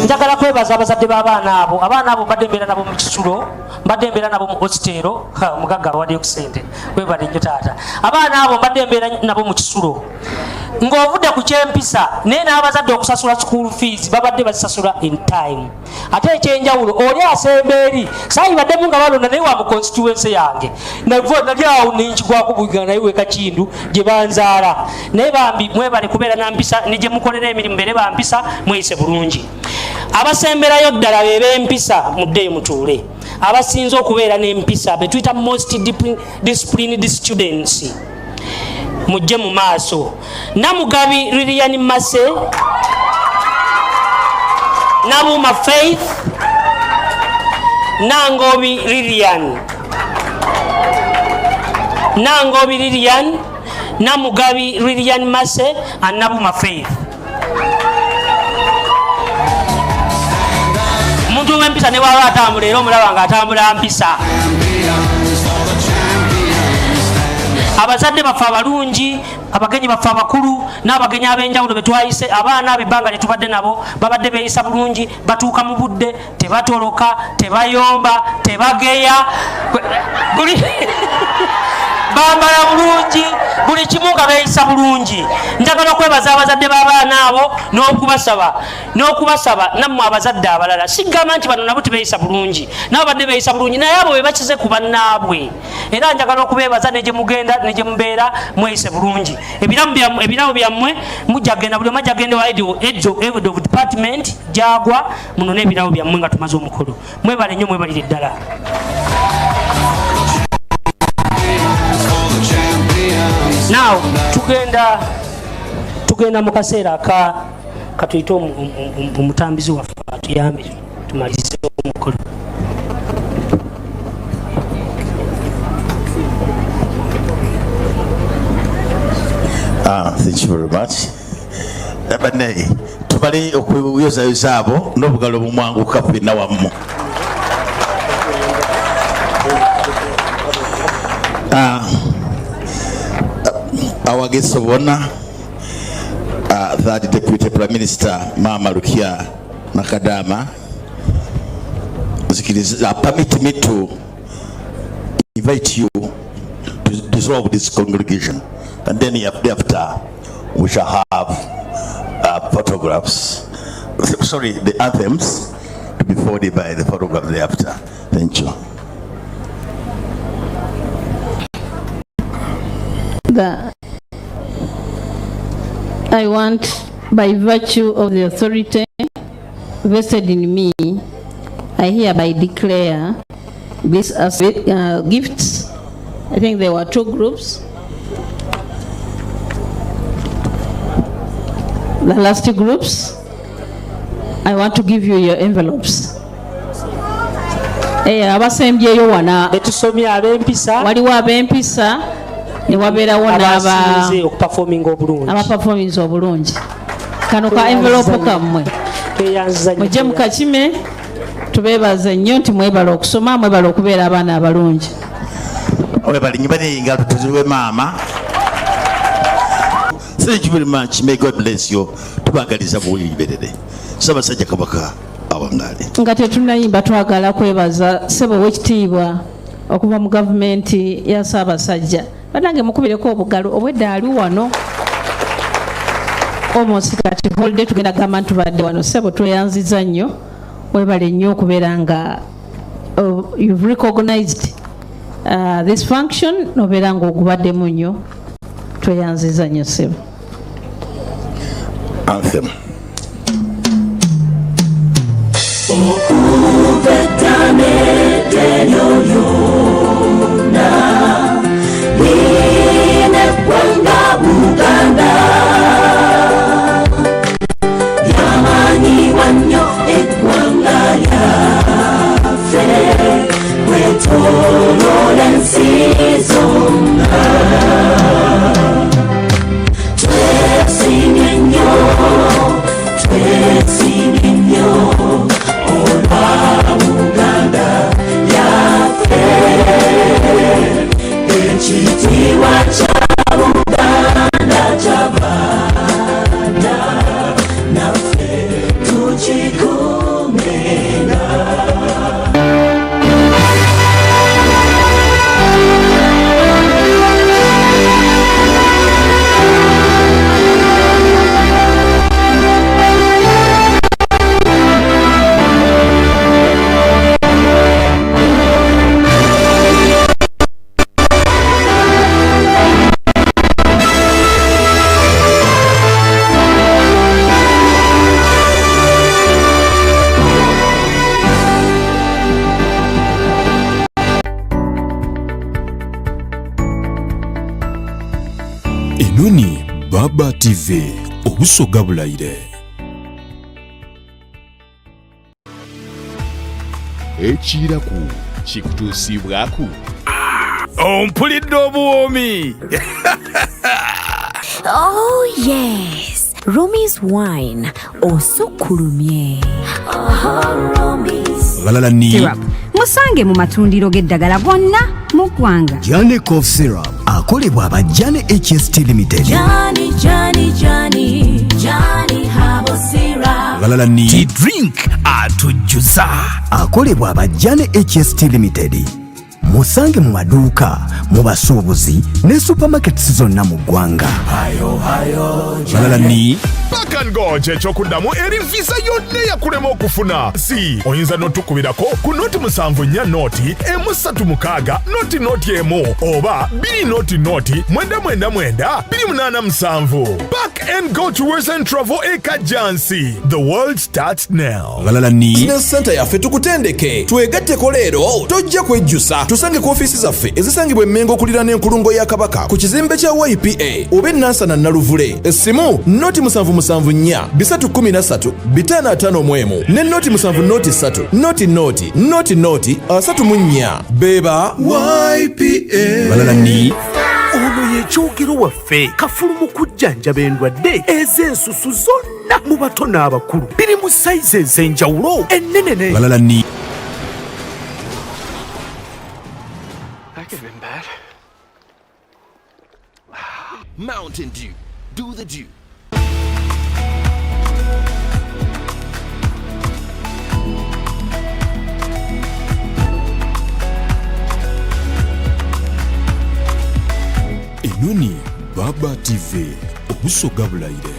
Speaker 9: Njagala kwebaza abazadde b'abaana abo. Abaana abo mbadde mbeera nabo mu kisulo, mbadde mbeera nabo mu hostero. Omugagga abawaddeyo ku ssente. Webale nnyo taata. Abaana abo mbadde mbeera nabo mu kisulo. Ng'ovudde ku kyempisa naye n'abazadde okusasula school fees babadde bazisasula in time. Ate ekyenjawulo oli asemba eri saayibaddemu nga balonda naye wa mu constituency yange. Nali awo nenkigwako bugana naye weka Kindu gye banzaala. Naye bambi mwebale kubeera na mpisa ne gye mukolera emirimu mbere bampisa mweyise bulungi. Abasemberayo ddala b'empisa muddeyo mutuule. Abasinze okubeera n'empisa be tuyita most disciplined students. Mujje mu maaso. Namugabi Lilian Mase, Nabuma Faith, Nangobi Lilian, Namugabi Lilian Mase and Nabuma Faith. Muntu w'empisa ne bw'aba atambula era omulaba ng'atambula mpisa. Abazadde baffe abalungi, abagenyi baffe abakulu n'abagenyi ab'enjawulo be twayise, abaana b'ebbanga lye tubadde nabo babadde beeyisa bulungi, batuuka mu budde, tebatoloka, tebayomba, tebageya, bambala bulungi, buli kimu nga beeyisa bulungi. Njagala okwebaza abazadde b'abaana abo n'okubasaba nammwe abazadde abalala. Sigamba nti bano nabo tebeeyisa bulungi, nabo badde beeyisa bulungi, naye abo be bakize ku bannaabwe. Era njagala okubeebaza ne gye mugenda ne gye mubeera mweyise bulungi. Ebirabo byammwe mujja kgenda, buli omu ajja kgenda wa head of department gyagwa muno n'ebirabo byammwe nga tumaze omukolo. Mwebale nnyo, mwebalire ddala. Now tugenda mu kaseera katuyite omutambizi waffe atuyambe tumalize omukolo.
Speaker 7: Thank you very much. Abanne tubale okuyozayoza abo n'obugalo bumwanguka ffenna wamu. Our guest of honor, Third Deputy Prime Minister Mama Rukia Nakadama, permit me to invite you to dissolve this congregation, and then after we shall have photographs. Sorry, the anthems to be followed by the photograph thereafter. Thank you.
Speaker 14: I want, by virtue of the authority vested in me, I hereby declare this as gifts. I think there were 2 groups. The last 2 groups, I want to give you your envelopes. Abasembyeyo wana
Speaker 9: betusomya ab'empisa,
Speaker 14: waliwo ab'empisa ne wabeerawo abaperformings obulungi. Kano ka envelope kammwe mujje mukakime, tubeebaze nnyo nti mwebala okusoma, mwebala okubeera abaana abalungi.
Speaker 7: Webalinyi baneyingalo tuziwe maama. Thank you very much. May God bless you. Tubagaliza buyiberere. Ssaabasajja Kabaka awangaale.
Speaker 14: Nga tetunayimba twagala kwebaza ssebo w'ekitiibwa okuva mu gavumenti ya Ssaabasajja. Banange mukubireko obugalo obwedda ali wano. Almost kati holiday tugenda gamba ntubadde wano. Ssebo tweyanziza nnyo. Webale nnyo okubeera nga you've recognized this function nobeera nga ogubaddemu nnyo. Tweyanziza nnyo ssebo.
Speaker 7: Anthem.
Speaker 17: Enoni Baba TV obusoga bulayire.
Speaker 18: Ekiraku kikutuusibwaku ompulidde obuwoomi.
Speaker 19: Oh yes, Romy's wine osukkulumye. Romy's
Speaker 17: Syrup.
Speaker 19: Musange mu matundiro g'eddagala gonna mu ggwanga.
Speaker 20: Jane Cough Syrup akolebwa aba Jane HST Limited.
Speaker 15: Johnny Herbal Syrup.
Speaker 20: Tea Drink atujjuza akolebwa aba Jane HST Limited. Musange mu maduuka, mu basuubuzi ne supermarkets zonna mu ggwanga.
Speaker 18: Back and go kyekyokudamu eri visa yonna yakulema okufuna. Si oyinza n'otukubirako ku noti 74 noti M3 noti emu oba 2 noti 999 287. Back and go tours and travel ekajansi. The world starts now.
Speaker 21: Business Center yaffe tukutendeke twegatteko leero tojja kwejjusa tusange ku ofiisi zaffe ezisangibwa Emmengo okuliraana enkulungo ya Kabaka ku kizimbe kya YPA oba Nansana Naluvule. Essimu noti 774 313 551 ne noti 7 noti 34 beba YPA.
Speaker 20: Ono yekyogero waffe kafulu mu kujjanjaba endwadde ez'ensusu zonna mu bato n'abakulu biri mu sayizi ez'enjawulo ennene.
Speaker 22: That could have been bad. Mountain Dew. Do the Dew.
Speaker 17: Enoni Baba TV obusoga bulayire.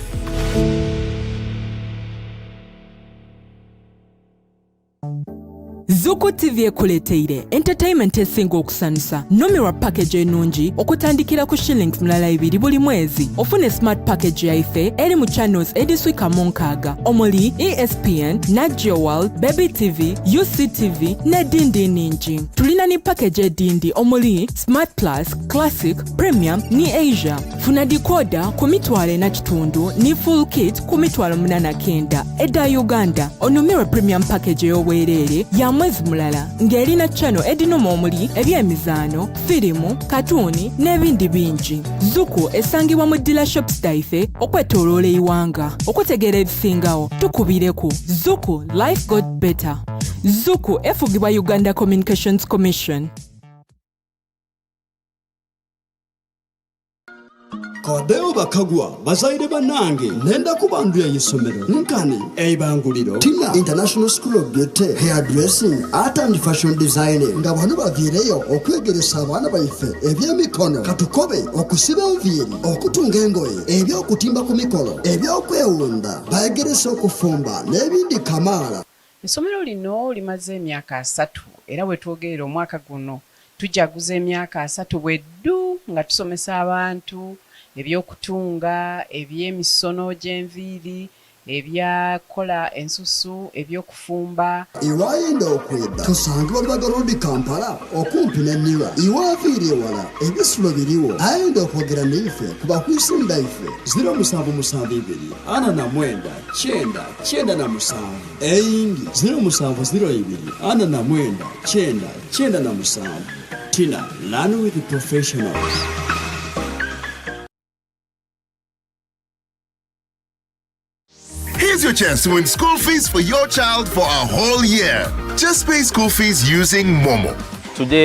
Speaker 23: Zuku TV ekuleteire entertainment esinga okusanusa. Nomirwa package enungi okutandikira ku shillings mulala 2 buli mwezi. Ofune smart package yaife eri mu channels ediswika mu 6 omuli ESPN, Nat Geo World, Baby TV, UCTV ne dindi ningi. Tulina ni package edindi omuli Smart Plus, Classic, Premium ni Asia. Funa decoder ku mitwalo na kitundu ni full kit ku mitwalo 89 edda Uganda. Onomirwa premium package y'obwerere ya mwezi mulala ng'erina channel edinoma omuli ebyemizaano, firimu, katuuni n'ebindi bingi. Zuku esangibwa mu dealershops daife okwetooloola eiwanga. Okutegeera ebisingawo tukubireku. Zuku Life Got Better. Zuku efugibwa Uganda Communications Commission.
Speaker 24: Kodeo bakagwa bazaire banange nenda kubanduya yisomero nkani eibanguliro Tina International School of Beauty, Hairdressing, Art and Fashion Designing nga bano bavireyo okwegeresa abaana baife ebyemikono katukobe okusiba enviiri okutunga engoye ebyokutimba ku mikolo ebyokwewunda bayegeresa okufumba n'ebindi kamaala.
Speaker 25: Essomero lino limaze emyaka 3 era wetwogerera omwaka guno tujaguza emyaka 3 bweddu nga tusomesa abantu ebyokutunga, ebyemisono gy'enviiri, ebyakola ensusu, ebyokufumba.
Speaker 24: Iwayenda okwedda tusanga bali Road Kampala okumpi n'enniwa iwaviiri ewala ebisulo biriwo ayenda okwogera naife kuba kwisinda ife 0772 49 97 eyindi 0702 49 97. Tina, learn with the professionals.
Speaker 26: Here's your chance to win school fees for your child for a whole year. Just pay school fees using Momo.
Speaker 27: Today